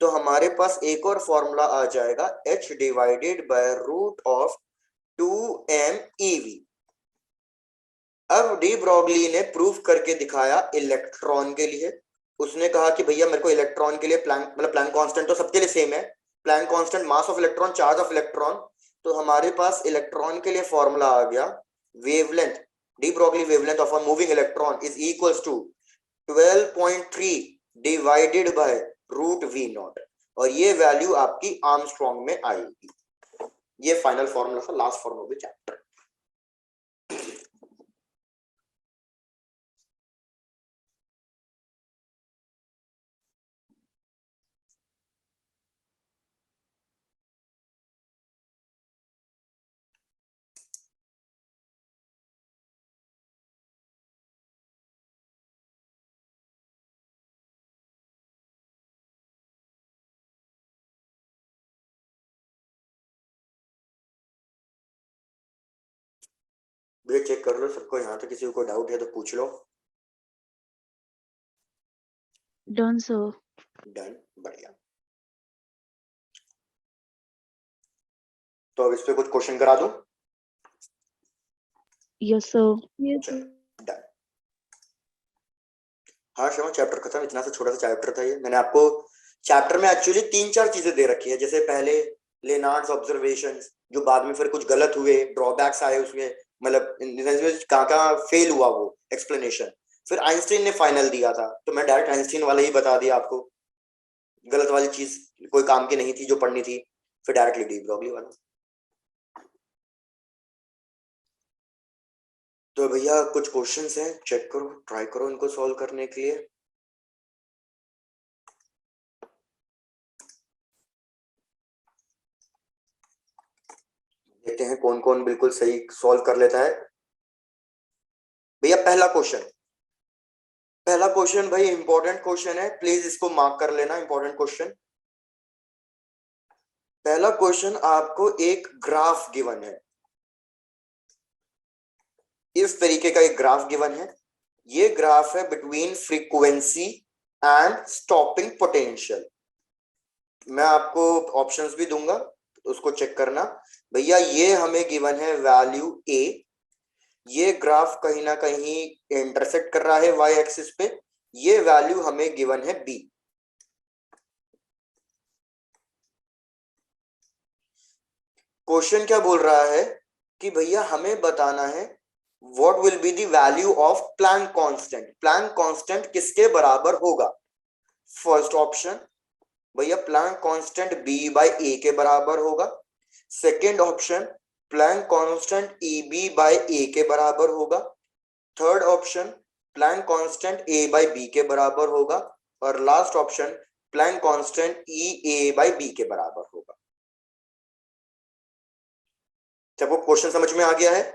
तो हमारे पास एक और फॉर्मूला आ जाएगा H/√2m/eV। अब डी ब्रॉगली ने प्रूव करके दिखाया इलेक्ट्रॉन के लिए। उसने कहा कि भैया मेरे को इलेक्ट्रॉन के लिए प्लैंक, मतलब प्लैंक कांस्टेंट तो सबके लिए सेम है, Planck constant mass of electron, charge of electron. तो हमारे पास इलेक्ट्रॉन के लिए फॉर्मूला आ गया, wavelength, de Broglie wavelength of a moving electron is equals to 12.3 divided by √V0, और ये वैल्यू आपकी आर्मस्ट्रॉन्ग में आएगी। ये फाइनल फॉर्मूला था, last formula of the chapter. भैया चेक कर लो सबको, यहाँ तो किसी को डाउट है तो पूछ लो। Done, sir. डन, बढ़िया। तो अब इस पे कुछ क्वेश्चन करा दूं? Yes, sir. Yes, sir. Done. हाँ श्रवण, चैप्टर खत्म, इतना सा छोटा सा चैप्टर था ये। मैंने आपको चैप्टर में एक्चुअली 3-4 चीजें दे रखी है, जैसे पहले लेनार्ड्स ऑब्जर्वेशंस, जो बाद में फिर कुछ गलत हुए, ड्रॉबैक्स आए उसमें, मतलब कहाँ कहाँ फेल हुआ वो एक्सप्लेनेशन। फिर आइंस्टीन ने फाइनल दिया था, तो मैं डायरेक्ट आइंस्टीन वाला ही बता दिया आपको, गलत वाली चीज कोई काम की नहीं थी जो पढ़नी थी, फिर डायरेक्टली डी ब्रॉगली वाला। तो भैया कुछ क्वेश्चंस हैं, चेक करो, ट्राई करो इनको सॉल्व करने के लिए। देखते हैं कौन कौन बिल्कुल सही सॉल्व कर लेता है। भैया पहला क्वेश्चन भाई इंपॉर्टेंट क्वेश्चन है, प्लीज इसको मार्क कर लेना, इंपॉर्टेंट क्वेश्चन। पहला क्वेश्चन, आपको एक ग्राफ गिवन है, इस तरीके का एक ग्राफ गिवन है। ये ग्राफ है between frequency and stopping potential. मैं आपको ऑप्शंस भी दूंगा, उसको चेक करना। भैया ये हमें गिवन है वैल्यू ए, ये ग्राफ कहीं ना कहीं इंटरसेक्ट कर रहा है वाई एक्सिस पे, ये वैल्यू हमें गिवन है बी। क्वेश्चन क्या बोल रहा है कि भैया हमें बताना है what will be the value of Planck constant. Planck constant किसके बराबर होगा? फर्स्ट ऑप्शन भैया Planck constant b by a के बराबर होगा। Second option Planck constant eb by a के बराबर होगा। Third option Planck constant a by b के बराबर होगा। और last option Planck constant e a by b के बराबर होगा। क्या वो क्वेश्चन समझ में आ गया है?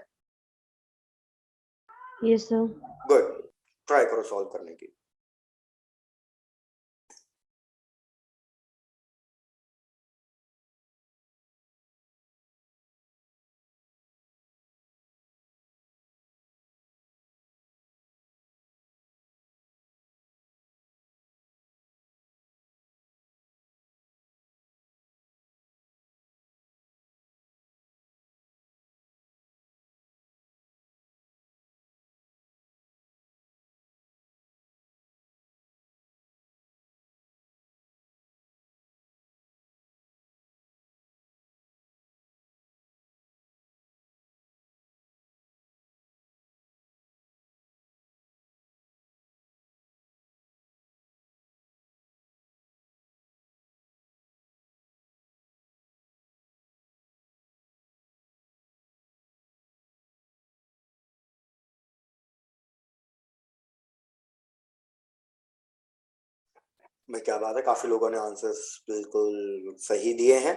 Yes, sir. गुड, ट्राई करो सॉल्व करने की। भाई क्या बात है, काफी लोगों ने आंसर्स बिल्कुल सही दिए हैं।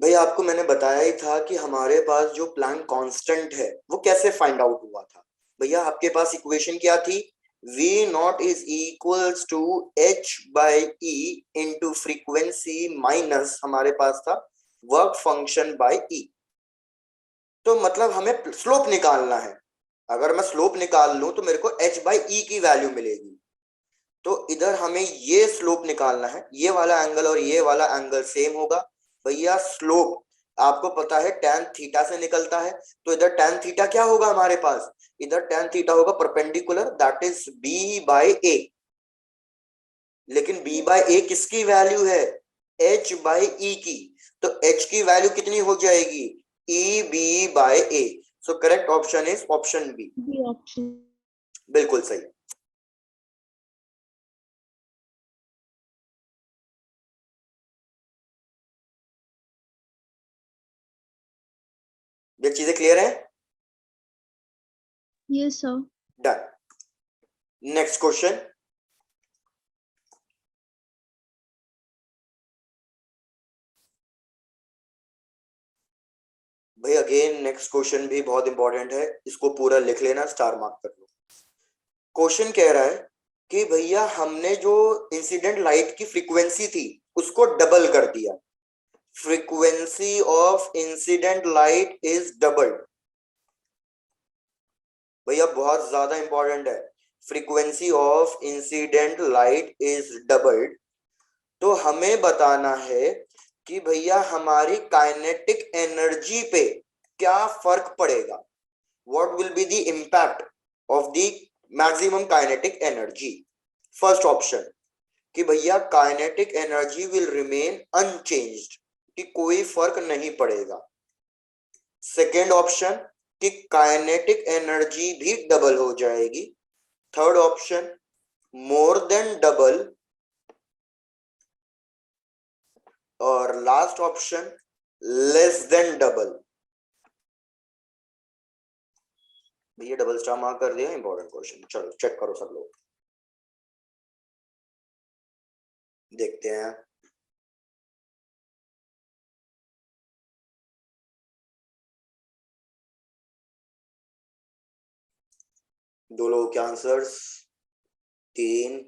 भाई आपको मैंने बताया ही था कि हमारे पास जो प्लैंक कांस्टेंट है वो कैसे फाइंड आउट हुआ था। भैया आपके पास इक्वेशन क्या थी? v not is equals to h by e into frequency minus हमारे पास था वर्क फंक्शन बाय e। तो मतलब हमें स्लोप निकालना है। अगर मैं स्लोप निकाल लूं तो मेरे को h बाय e की वैल्यू मिलेगी। तो इधर हमें ये स्लोप निकालना है, ये वाला एंगल और ये वाला एंगल सेम होगा। भैया स्लोप आपको पता है tan थीटा से निकलता है, तो इधर tan थीटा क्या होगा हमारे पास? इधर tan थीटा होगा perpendicular, that is b by a। लेकिन b बाय a किसकी वैल्यू है? h बाय e की। तो h की वैल्यू कितनी हो जाएगी? e b by a। So correct option is option B. The option. बिल्कुल सही। ये चीजें क्लियर है? Yes, sir. Done. Next question. भाई अगेन नेक्स्ट क्वेश्चन भी बहुत इंपॉर्टेंट है, इसको पूरा लिख लेना, स्टार मार्क कर लो। क्वेश्चन कह रहा है कि भैया हमने जो इंसिडेंट लाइट की फ्रीक्वेंसी थी उसको डबल कर दिया। Frequency of incident light is doubled. भैया बहुत ज्यादा इंपॉर्टेंट है, frequency of incident light is doubled. तो हमें बताना है कि भैया हमारी काइनेटिक एनर्जी पे क्या फर्क पड़ेगा। What will be the impact of the maximum kinetic energy? First option कि भैया kinetic energy will remain unchanged, कि कोई फर्क नहीं पड़ेगा। सेकेंड ऑप्शन कि काइनेटिक एनर्जी भी डबल हो जाएगी। Third option more than double. और last option less than double. भैया डबल स्टार मार्क कर दिया, इंपॉर्टेंट क्वेश्चन। चलो चेक करो सब लोग, देखते हैं। दो लोगों के आंसर्स, तीन,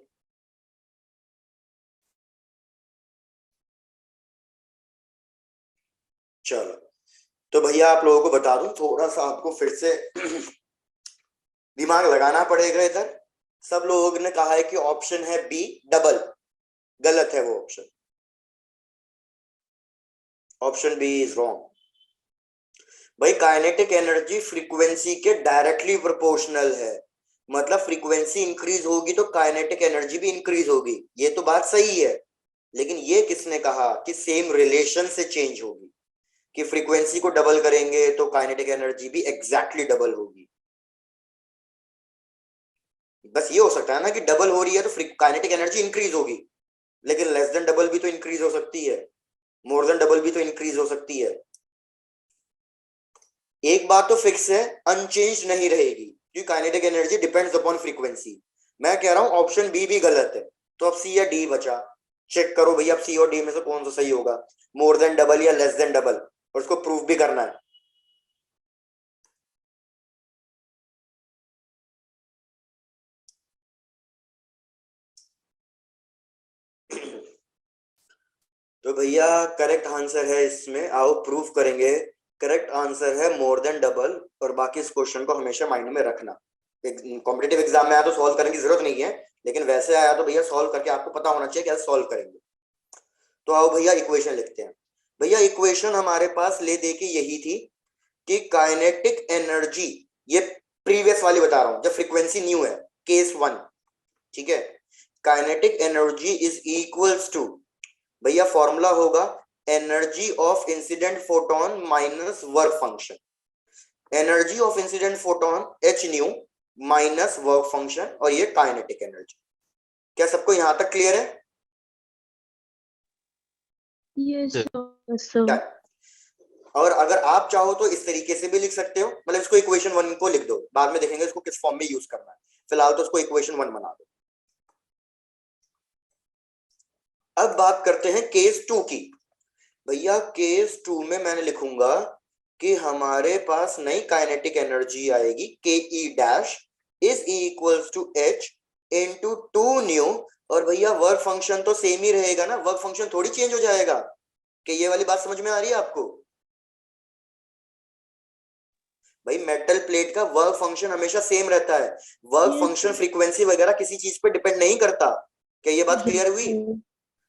चलो। तो भैया आप लोगों को बता दूं, थोड़ा सा आपको फिर से दिमाग लगाना पड़ेगा इधर। सब लोगों ने कहा है कि ऑप्शन है बी डबल, गलत है वो option. Option B is wrong. भाई काइनेटिक एनर्जी फ्रीक्वेंसी के डायरेक्टली प्रोपोर्शनल है। मतलब फ्रीक्वेंसी इंक्रीज होगी तो काइनेटिक एनर्जी भी इंक्रीज होगी, ये तो बात सही है। लेकिन ये किसने कहा कि सेम रिलेशन से चेंज होगी, कि फ्रीक्वेंसी को डबल करेंगे तो काइनेटिक एनर्जी भी एग्जैक्टली डबल होगी। बस ये हो सकता है ना कि डबल हो रही है तो काइनेटिक एनर्जी इंक्रीज होगी, लेकिन लेस देन डबल भी तो इंक्रीज हो सकती है, मोर देन डबल भी तो इंक्रीज हो सकती है। एक बात तो फिक्स है, अनचेंज नहीं रहेगी, क्योंकि kinetic energy depends upon frequency. मैं कह रहा हूं ऑप्शन बी भी गलत है, तो अब सी या डी बचा। चेक करो भैया, अब सी और डी में से कौन सा सही होगा, मोर देन डबल या लेस देन डबल, और उसको प्रूफ भी करना है। तो भैया करेक्ट आंसर है इसमें, आओ प्रूफ करेंगे। करेक्ट आंसर है मोर देन डबल, और बाकी इस क्वेश्चन को हमेशा माइंड में रखना। कॉम्पिटेटिव एग्जाम में आया तो सॉल्व करने की जरूरत नहीं है, लेकिन वैसे आया तो भैया सॉल्व करके आपको पता होना चाहिए कैसे सॉल्व करेंगे। तो आओ भैया इक्वेशन लिखते हैं। भैया इक्वेशन हमारे पास ले दे के यही थी कि काइनेटिक एनर्जी, ये प्रीवियस वाली बता रहा हूं, जब फ्रीक्वेंसी न्यू है, केस 1, ठीक है। Kinetic energy is equals to, भैया फॉर्मूला होगा energy of incident photon minus work function. Energy of incident photon H nu minus work function, और ये काइनेटिक एनर्जी। क्या सबको यहां तक क्लियर है? Yes, sir. Done. और अगर आप चाहो तो इस तरीके से भी लिख सकते हो, मतलब इसको इक्वेशन 1 को लिख दो, बाद में देखेंगे इसको किस फॉर्म में यूज करना है, फिलहाल तो इसको इक्वेशन 1 बना दो। अब बात करते हैं केस 2 की। भैया केस 2 में मैंने लिखूंगा कि हमारे पास नई काइनेटिक एनर्जी आएगी, K E dash is equals to H into 2 nu, और भैया वर्क फंक्शन तो सेम ही रहेगा ना, वर्क फंक्शन थोड़ी चेंज हो जाएगा। कि ये वाली बात समझ में आ रही है आपको? भाई मेटल प्लेट का वर्क फंक्शन हमेशा सेम रहता है, work Yes, function sir. Frequency वगैरह किसी चीज पे डिपेंड नहीं करता। क्या ये बात क्लियर हुई?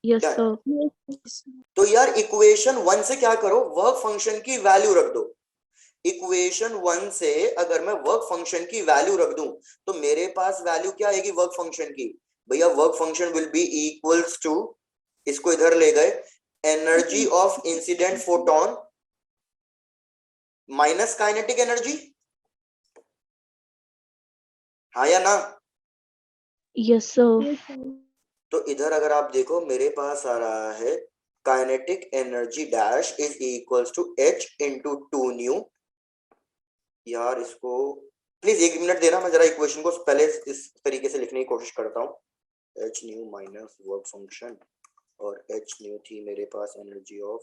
Yes, Done. sir. Yes. तो यार इक्वेशन 1 से क्या करो, वर्क फंक्शन की वैल्यू रख दो। इक्वेशन 1 से अगर मैं वर्क फंक्शन की वैल्यू रख दूं तो मेरे पास वैल्यू क्या आएगी वर्क फंक्शन की? भैया work function will be equals to, इसको इधर ले गए, energy of incident photon minus kinetic energy, हाँ या ना? Yes, sir. तो इधर अगर आप देखो मेरे पास आ रहा है kinetic energy dash is equals to H into 2 nu. यार इसको प्लीज 1 मिनट देना, मैं जरा इक्वेशन को पहले इस तरीके से लिखने की कोशिश करता हूँ। H nu minus work function, और एच न्यू थी मेरे पास energy of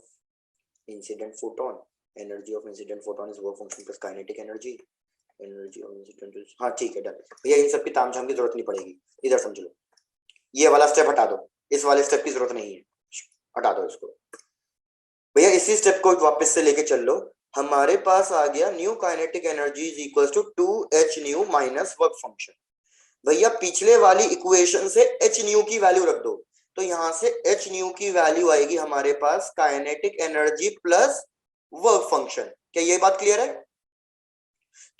incident photon, energy of incident photon is work function plus kinetic energy, energy of incident, हाँ ठीक है डन। भैया इन सब की तामझाम की जरूरत नहीं पड़ेगी, इधर समझ लो, ये वाला स्टेप हटा दो, इस वाले स्टेप की जरूरत नहीं है, हटा दो इसको। भैया इसी स्टेप को वापस से लेके चल लो, हमारे पास आ गया nu kinetic energy is equals to 2h nu minus work function. भैया पिछले वाली इक्वेशन से h न्यू की वैल्यू रख दो, तो यहां से h न्यू की वैल्यू आएगी हमारे पास kinetic energy plus work function. क्या ये बात क्लियर है?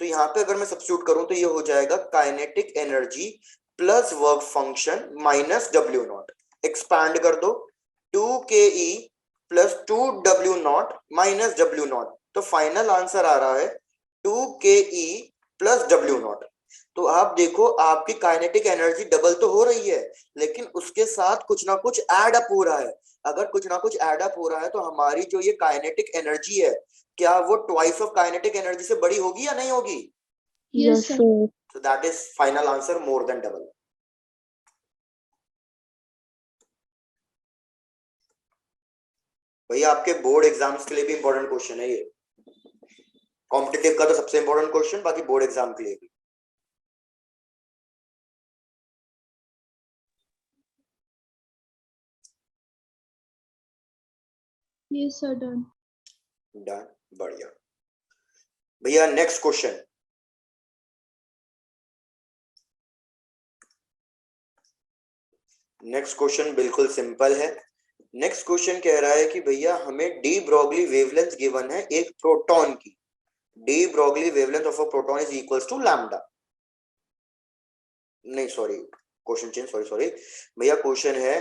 तो यहाँ पे अगर मैं सब्स्टिट्यूट करूं तो ये हो जाएगा kinetic energy plus work function minus W not, expand कर दो 2ke plus 2w not minus W not, तो फाइनल आंसर आ रहा है 2ke प्लस डब्ल्यू नॉट। तो आप देखो आपकी काइनेटिक एनर्जी डबल तो हो रही है, लेकिन उसके साथ कुछ ना कुछ ऐड अप हो रहा है। अगर कुछ ना कुछ ऐड अप हो रहा है तो हमारी जो ये काइनेटिक एनर्जी है, क्या वो ट्वाइस ऑफ काइनेटिक एनर्जी से बड़ी होगी या नहीं होगी? Yes, sir. So that is final answer, more than double. भैया आपके बोर्ड एग्जाम्स के लिए भी इंपॉर्टेंट क्वेश्चन है ये, कॉम्पिटिटिव का तो सबसे इंपॉर्टेंट क्वेश्चन, बाकी बोर्ड एग्जाम के लिए भी। Yes, sir. Done. डन, बढ़िया। भैया नेक्स्ट क्वेश्चन, नेक्स्ट क्वेश्चन बिल्कुल सिंपल है। नेक्स्ट क्वेश्चन कह रहा है कि भैया हमें डी ब्रोगली वेवलेंथ गिवन है एक प्रोटॉन की, de Broglie wavelength of a proton is equals to lambda, नहीं सॉरी क्वेश्चन चेंज, सॉरी भैया क्वेश्चन है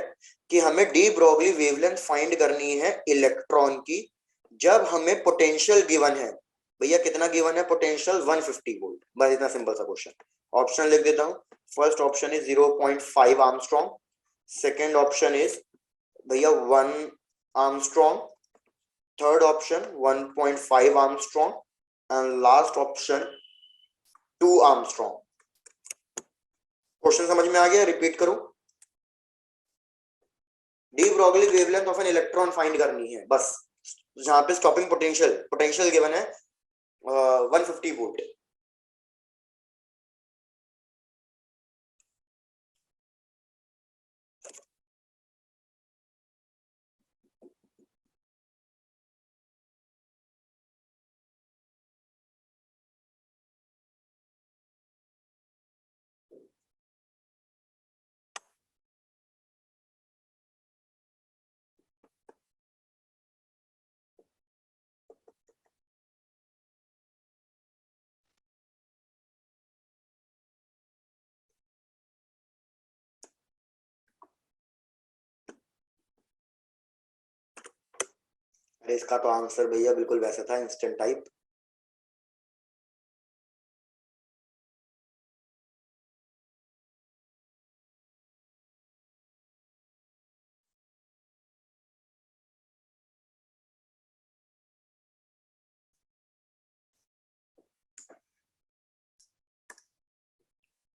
कि हमें डी ब्रोगली वेवलेंथ फाइंड करनी है इलेक्ट्रॉन की, जब हमें पोटेंशियल गिवन है। भैया कितना गिवन है पोटेंशियल? 150 वोल्ट, बस इतना सिंपल सा क्वेश्चन। ऑप्शन लिख देता हूं, first option is 0.5 Armstrong, second option is भैया 1 Armstrong, third option 1.5 Armstrong and last option 2 Armstrong. Question समझ में आ गया? रिपीट करूं? D Broglie wavelength of an electron find करनी है बस। जहां पे स्टॉपिंग पोटेंशियल गिवन है 150 वोल्ट। अरे इसका तो आंसर भैया बिल्कुल वैसा था, इंस्टेंट टाइप।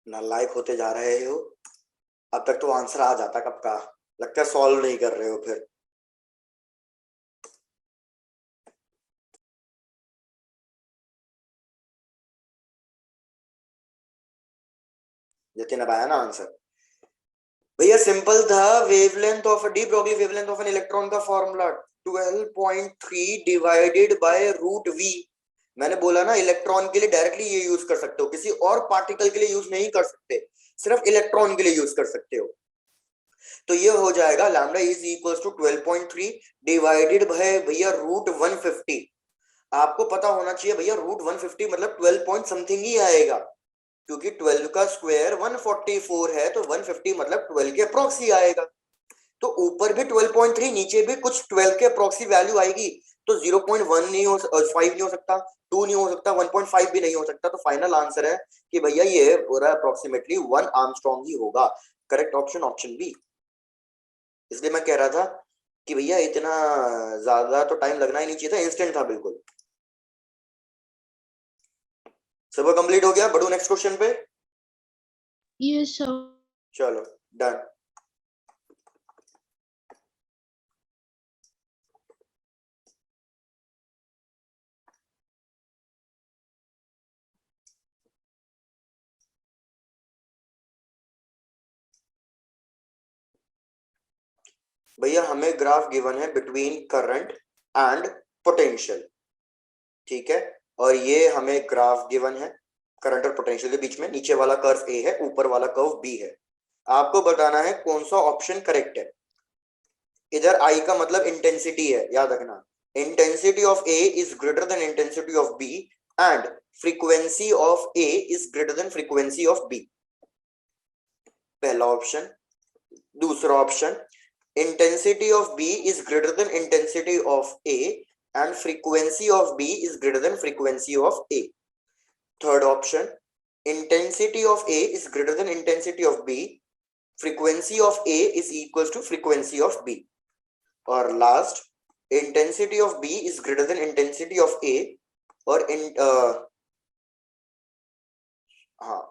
नालायक होते जा रहे हो। अब तक तो आंसर आ जाता कब का, लगता है सॉल्व नहीं कर रहे हो फिर। जतिन अब आया ना आंसर? भैया सिंपल था। Wavelength of de Broglie wavelength of an electron का formula 12.3 divided by root V. मैंने बोला ना इलेक्ट्रॉन के लिए डायरेक्टली ये यूज कर सकते हो, किसी और पार्टिकल के लिए यूज नहीं कर सकते, सिर्फ इलेक्ट्रॉन के लिए यूज कर सकते हो। तो ये हो जाएगा lambda is equals to 12.3 divided by भैया रूट 150। आपको पता होना चाहिए भैया रूट 150 मतलब 12 पॉइंट समथिंग ही आएगा, क्योंकि 12 का स्क्वायर 144 है, तो 150 मतलब 12 के अप्रॉक्स ही आएगा। तो ऊपर भी 12.3, नीचे भी कुछ 12 के अप्रॉक्स वैल्यू आएगी। तो 0.1 नहीं हो 5 नहीं हो सकता, 2 नहीं हो सकता, 1.5 भी नहीं हो सकता। तो फाइनल आंसर है कि भैया ये पूरा अप्रोक्सीमेटली 1 आर्मस्ट्रॉन्ग ही होगा। Correct option option B. इसलिए मैं कह रहा था कि भैया इतना ज्यादा तो टाइम लगना ही नहीं चाहिए था, इंस्टेंट था बिल्कुल। सब कंप्लीट हो गया, बढ़ो नेक्स्ट क्वेश्चन पे। Yes, sir. चलो डन। भैया हमें ग्राफ गिवन है बिटवीन करंट एंड पोटेंशियल, ठीक है। और ये हमें ग्राफ गिवन है करंट और पोटेंशियल के बीच में। नीचे वाला कर्व ए है, ऊपर वाला कर्व बी है। आपको बताना है कौन सा ऑप्शन करेक्ट है। इधर आई का मतलब इंटेंसिटी है, याद रखना। Intensity of A is greater than intensity of B and frequency of A is greater than frequency of B. पहला ऑप्शन। दूसरा option, intensity of B is greater than intensity of A and frequency of B is greater than frequency of A. Third option, intensity of A is greater than intensity of B, frequency of A is equals to frequency of B. Or last, intensity of B is greater than intensity of A और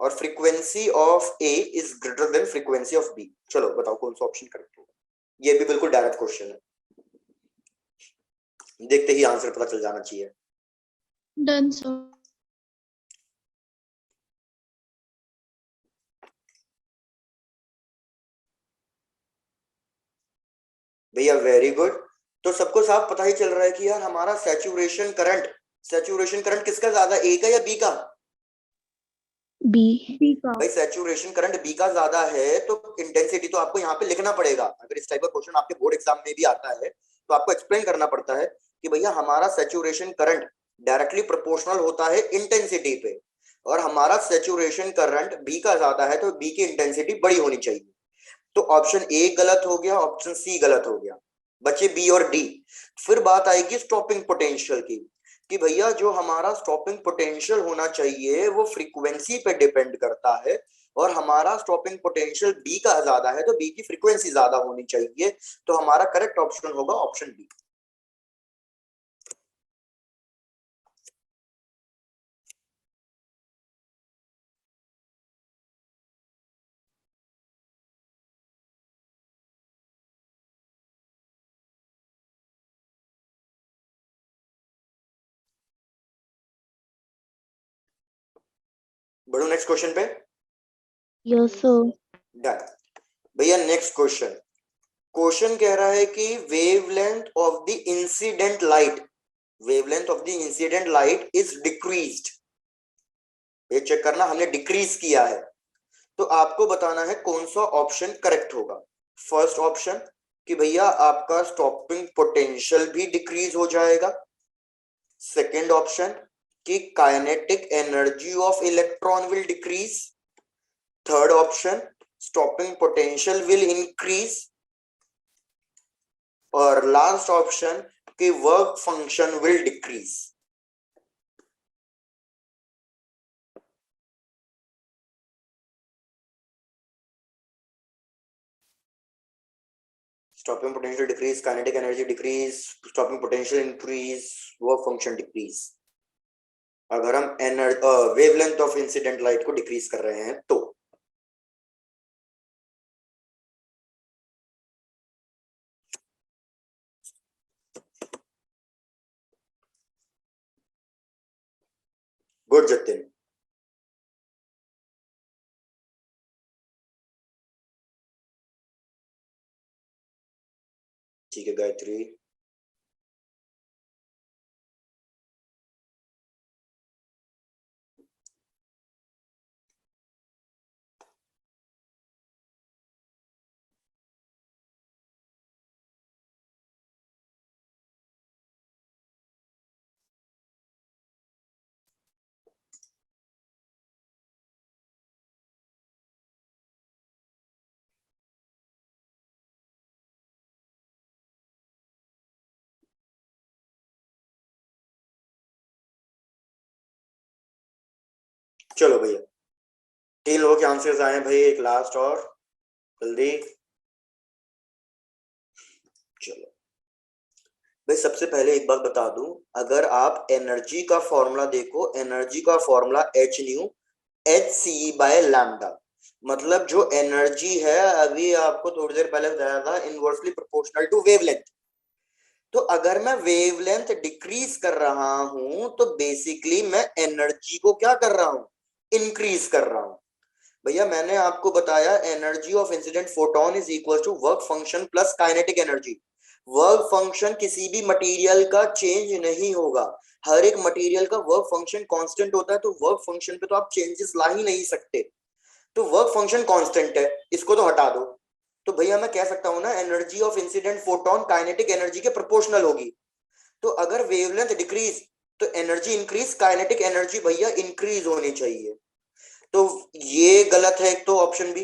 और frequency of A is greater than frequency of B. चलो बताओ कौन सा option correct होगा। ये भी बिल्कुल डायरेक्ट क्वेश्चन है, देखते ही आंसर पता चल जाना चाहिए। Done, sir. भैया वेरी गुड। तो सबको साफ पता ही चल रहा है कि यार हमारा सैचुरेशन करंट किसका ज्यादा, ए का या बी का? B का। भाई सैचुरेशन करंट बी का ज्यादा है, तो इंटेंसिटी तो आपको यहाँ पे लिखना पड़ेगा। अगर इस टाइप का क्वेश्चन आपके बोर्ड एग्जाम में भी आता है तो आपको एक्सप्लेन करना पड़ता है कि भैया हमारा सैचुरेशन करंट डायरेक्टली प्रोपोर्शनल होता है इंटेंसिटी पे, और हमारा सैचुरेशन करंट बी का ज्यादा है तो बी की इंटेंसिटी बड़ी होनी चाहिए। तो ऑप्शन ए गलत हो गया, ऑप्शन सी गलत हो गया, बचे बी और डी। फिर बात आएगी स्टॉपिंग पोटेंशियल की। कि भैया जो हमारा स्टॉपिंग पोटेंशियल होना चाहिए वो फ्रीक्वेंसी पे डिपेंड करता है, और हमारा स्टॉपिंग पोटेंशियल बी का ज्यादा है तो बी की फ्रीक्वेंसी ज्यादा होनी चाहिए, तो हमारा करेक्ट ऑप्शन होगा ऑप्शन बी। बढ़ो नेक्स्ट क्वेश्चन पे। Yes, sir. डन। भैया नेक्स्ट क्वेश्चन, क्वेश्चन कह रहा है कि wavelength of the incident light, wavelength of the incident light is decreased. ये चेक करना, हमने डिक्रीज किया है, तो आपको बताना है कौन सा ऑप्शन करेक्ट होगा। फर्स्ट ऑप्शन कि भैया आपका स्टॉपिंग पोटेंशियल भी डिक्रीज हो जाएगा। सेकेंड ऑप्शन कि kinetic energy of electron will decrease. Third option stopping potential will increase. और लास्ट ऑप्शन कि work function will decrease. Stopping potential decrease, kinetic energy decrease, stopping potential increase, work function decrease. अगर हम wavelength of incident light को decrease कर रहे हैं तो good Jatin. ठीक है गायत्री। चलो भैया 3 लोगों के आंसर्स आए भाई, एक लास्ट और जल्दी। चलो भाई सबसे पहले एक बात बता दूं, अगर आप एनर्जी का फॉर्मूला देखो, एनर्जी का formula H nu H C by lambda, मतलब जो एनर्जी है अभी आपको थोड़ी देर पहले बताया था इनवर्सली प्रोपोर्शनल टू वेवलेंथ। तो अगर मैं वेवलेंथ डिक्रीज कर रहा हूं तो बेसिकली मैं एनर्जी को क्या कर रहा हूं, इंक्रीज कर रहा हूं। भैया मैंने आपको बताया energy of incident photon is equal to work function plus kinetic energy. Work function किसी भी मटेरियल का चेंज नहीं होगा, हर एक मटेरियल का वर्क फंक्शन कांस्टेंट होता है, तो वर्क फंक्शन पे तो आप चेंजेस ला ही नहीं सकते, तो वर्क फंक्शन कांस्टेंट है, इसको तो हटा दो। तो भैया मैं कह सकता हूं ना energy of incident photon kinetic energy के प्रोपोर्शनल होगी। तो अगर वेवलेंथ डिक्रीज तो एनर्जी इंक्रीज, काइनेटिक एनर्जी भैया इंक्रीज होनी चाहिए, तो ये गलत है एक तो ऑप्शन बी।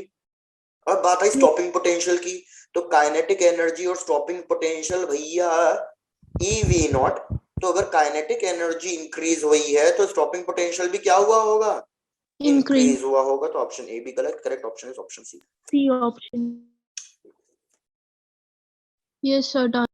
अब बात आई स्टॉपिंग पोटेंशियल की, तो काइनेटिक एनर्जी और स्टॉपिंग पोटेंशियल भैया ई वी नॉट, तो अगर काइनेटिक एनर्जी इंक्रीज हुई है तो स्टॉपिंग पोटेंशियल भी क्या हुआ होगा, इंक्रीज हुआ होगा, तो ऑप्शन ए भी गलत, correct option is option C. C option. Yes, sir. Done.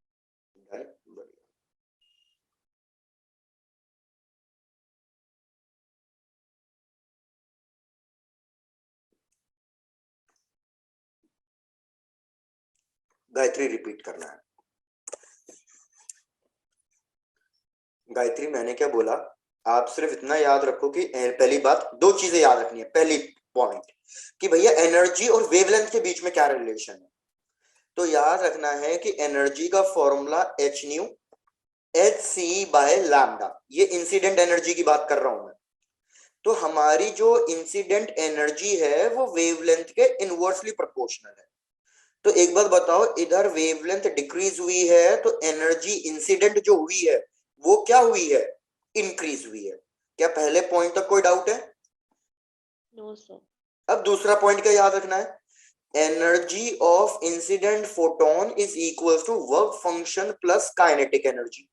Gayatri repeat करना है। गायत्री मैंने क्या बोला, आप सिर्फ इतना याद रखो कि पहली बात, 2 चीजें याद रखनी है। पहली पॉइंट कि भैया एनर्जी और वेवलेंथ के बीच में क्या रिलेशन है, तो याद रखना है कि एनर्जी का formula H nu H C by lambda, ये इंसिडेंट एनर्जी की बात कर रहा हूं मैं। तो हमारी जो इंसिडेंट एनर्जी है वो वेवलेंथ के इनवर्सली प्रोपोर्शनल है। तो एक बात बताओ, इधर वेवलेंथ डिक्रीज हुई है तो एनर्जी इंसिडेंट जो हुई है वो क्या हुई है, इंक्रीज हुई है। क्या पहले पॉइंट तक कोई डाउट है? No, sir. अब दूसरा पॉइंट क्या याद रखना है, energy of incident photon is equal to work function plus kinetic energy.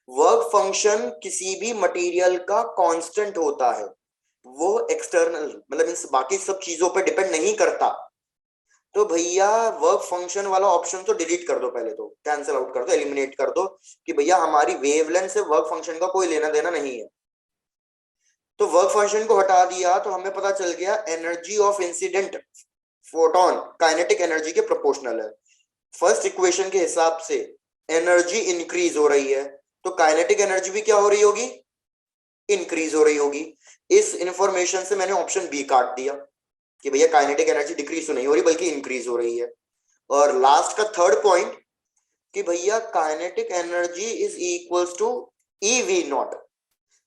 Work function किसी भी मटेरियल का कांस्टेंट होता है, वो एक्सटर्नल मतलब इन बाकी सब चीजों पे डिपेंड नहीं करता। तो भैया वर्क फंक्शन वाला ऑप्शन तो डिलीट कर दो, पहले तो कैंसिल आउट कर दो, एलिमिनेट कर दो कि भैया हमारी वेवलेंथ से वर्क फंक्शन का कोई लेना देना नहीं है। तो वर्क फंक्शन को हटा दिया तो हमें पता चल गया energy of incident photon kinetic energy के प्रोपोर्शनल है। फर्स्ट इक्वेशन के हिसाब से एनर्जी इंक्रीज हो रही है, तो काइनेटिक एनर्जी भी क्या हो रही होगी, इंक्रीज हो रही होगी। इस इंफॉर्मेशन से मैंने ऑप्शन बी काट दिया कि भैया काइनेटिक एनर्जी डिक्रीज तो नहीं हो रही बल्कि इंक्रीज हो रही है। और लास्ट का थर्ड पॉइंट कि भैया kinetic energy is equals to E V not.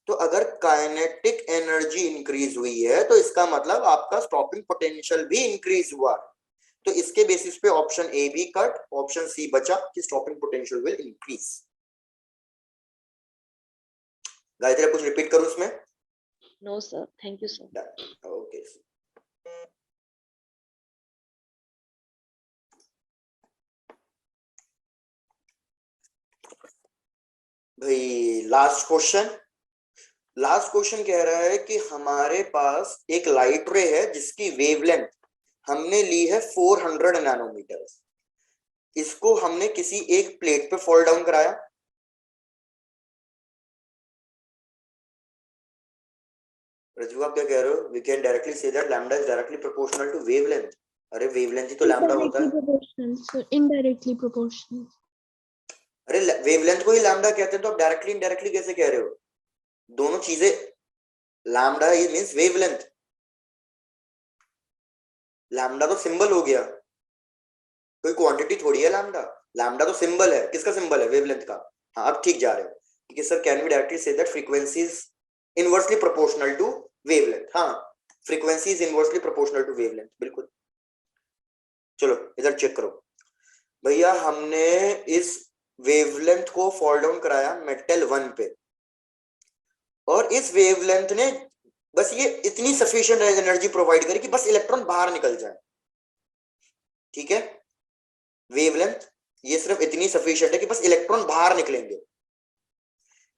तो अगर काइनेटिक एनर्जी इंक्रीज हुई है तो इसका मतलब आपका स्टॉपिंग पोटेंशियल भी इंक्रीज हुआ है। तो इसके बेसिस पे option A B cut, option C बचा कि stopping potential will increase. Gayatri कुछ रिपीट करूं इसमें? No, sir. Thank you, sir. Okay भाई लास्ट क्वेश्चन कह रहा है कि हमारे पास एक लाइट रे है जिसकी वेवलेंथ हमने ली है 400 नैनोमीटर। इसको हमने किसी एक प्लेट पे फॉल डाउन कराया। रजू आप क्या कह रहे हो? We can directly say that lambda is directly proportional to wavelength. अरे वेवलेंथ ही तो लैम्डा होता Indirectly है। proportional, so indirectly proportional. अरे वेवलेंथ को ही लैम्डा कहते हैं, तो आप डायरेक्टली इनडायरेक्टली कैसे कह रहे हो? दोनों चीजें, लैम्डा ये मींस वेवलेंथ, लैम्डा तो सिंबल हो गया, कोई क्वांटिटी थोड़ी है लैम्डा। लैम्डा तो सिंबल है, किसका सिंबल है? वेवलेंथ का। हाँ अब ठीक जा रहे हो कि sir can we directly say that frequency is inversely proportional to wavelength. हाँ frequency is inversely proportional to wavelength, बिल्कुल। चलो इधर चेक करो भैया, हमने इस वेवलेंथ को फॉल डाउन कराया मेटल 1 पे, और इस वेवलेंथ ने बस ये इतनी सफिशिएंट एनर्जी प्रोवाइड करी कि बस इलेक्ट्रॉन बाहर निकल जाए। ठीक है, वेवलेंथ ये सिर्फ इतनी सफिशिएंट है कि बस इलेक्ट्रॉन बाहर निकलेंगे।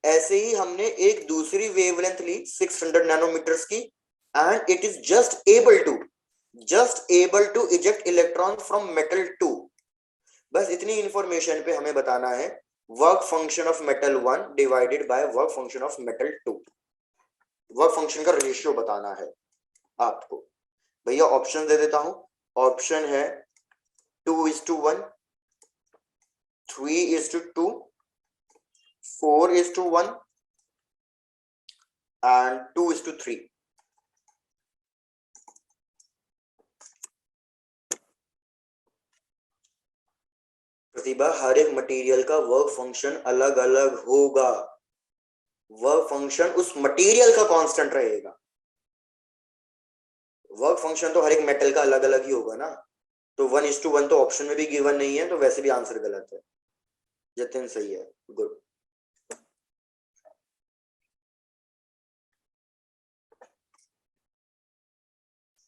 ऐसे ही हमने एक दूसरी वेवलेंथ ली 600 नैनोमीटर्स की, and it is just able to eject electron from metal 2। बस इतनी इंफॉर्मेशन पे हमें बताना है work function of metal 1 divided by work function of metal 2। Work function का रेशियो बताना है आपको। भैया ऑप्शन दे देता हूं। ऑप्शन है 2:1, 3:2, 4:1 एंड 2:3। प्रतिभा, हर एक मटेरियल का वर्क फंक्शन अलग अलग होगा। वर्क फंक्शन उस मटेरियल का कांस्टेंट रहेगा। वर्क फंक्शन तो हर एक मेटल का अलग अलग ही होगा ना। तो 1:1 तो ऑप्शन में भी गिवन नहीं है, तो वैसे भी आंसर गलत है। जतिन सही है, गुड।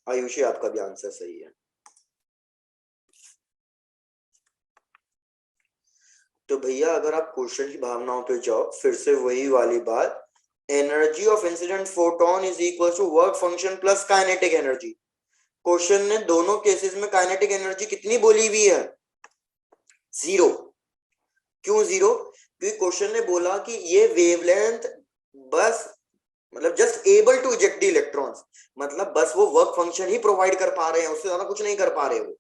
आयुषी आपका भी आंसर सही है। तो भैया अगर आप क्वेश्चन की भावनाओं पे जाओ, फिर से वही वाली बात, energy of incident photon is equal to work function plus kinetic energy. Question ने दोनों केसेस में काइनेटिक एनर्जी कितनी बोली हुई है? 0। क्यों 0? क्योंकि क्वेश्चन ने बोला कि ये वेवलेंथ बस मतलब just able to eject the electrons, मतलब बस वो वर्क फंक्शन ही प्रोवाइड कर पा रहे हैं, उससे ज्यादा कुछ नहीं कर पा रहे वो।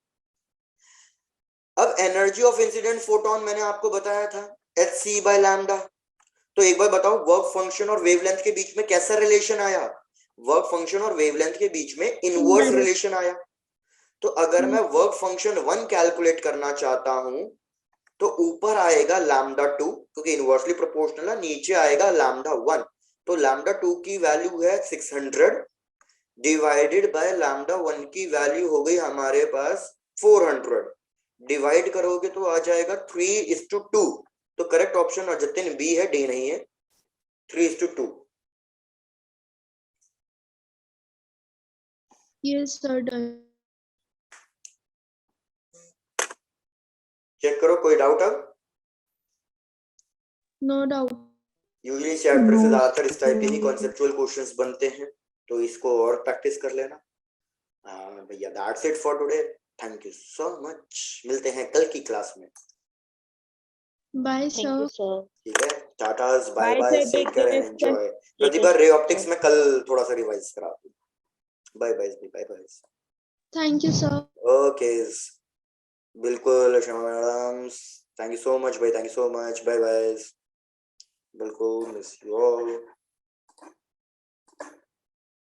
अब एनर्जी ऑफ इंसिडेंट फोटोन मैंने आपको बताया था hc बाय लैम्डा। तो एक बार बताओ वर्क फंक्शन और वेवलेंथ के बीच में कैसा रिलेशन आया? वर्क फंक्शन और वेवलेंथ के बीच में इनवर्स Indirect. रिलेशन आया। तो अगर मैं वर्क फंक्शन 1 कैलकुलेट करना चाहता हूं तो ऊपर आएगा लैम्डा 2 क्योंकि इनवर्सली प्रोपोर्शनल है, नीचे आएगा लैम्डा 1। तो लैम्डा 2 की वैल्यू है 600 डिवाइडेड बाय लैम्डा 1 की वैल्यू हो गई हमारे पास 400। डिवाइड करोगे तो आ जाएगा 3:2। तो करेक्ट ऑप्शन जतिन बी है, डी नहीं है, 3:2। Yes, sir. Done. चेक करो, कोई डाउट अब? No doubt. यूजुअली चैप्टर से No, ज्यादातर इस टाइप के ही sir. कॉन्सेप्चुअल क्वेश्चंस बनते हैं, तो इसको और प्रैक्टिस कर लेना। भैया that's it for today, thank you so much, मिलते हैं कल की क्लास में। Bye, Thank you, sir. sir. ठीक है, टाटास, bye Bye, bye, sir. Take Take care care, and sir. Enjoy. Take Pratibha care, रे sir. ऑप्टिक्स में कल थोड़ा सा रिवाइज करा दूं। Bye bye bye bye. Thank you, sir. Okay, बिल्कुल Sharma madam, thank you so much भाई, thank you so much, bye bye, बिल्कुल, मिस यू ऑल।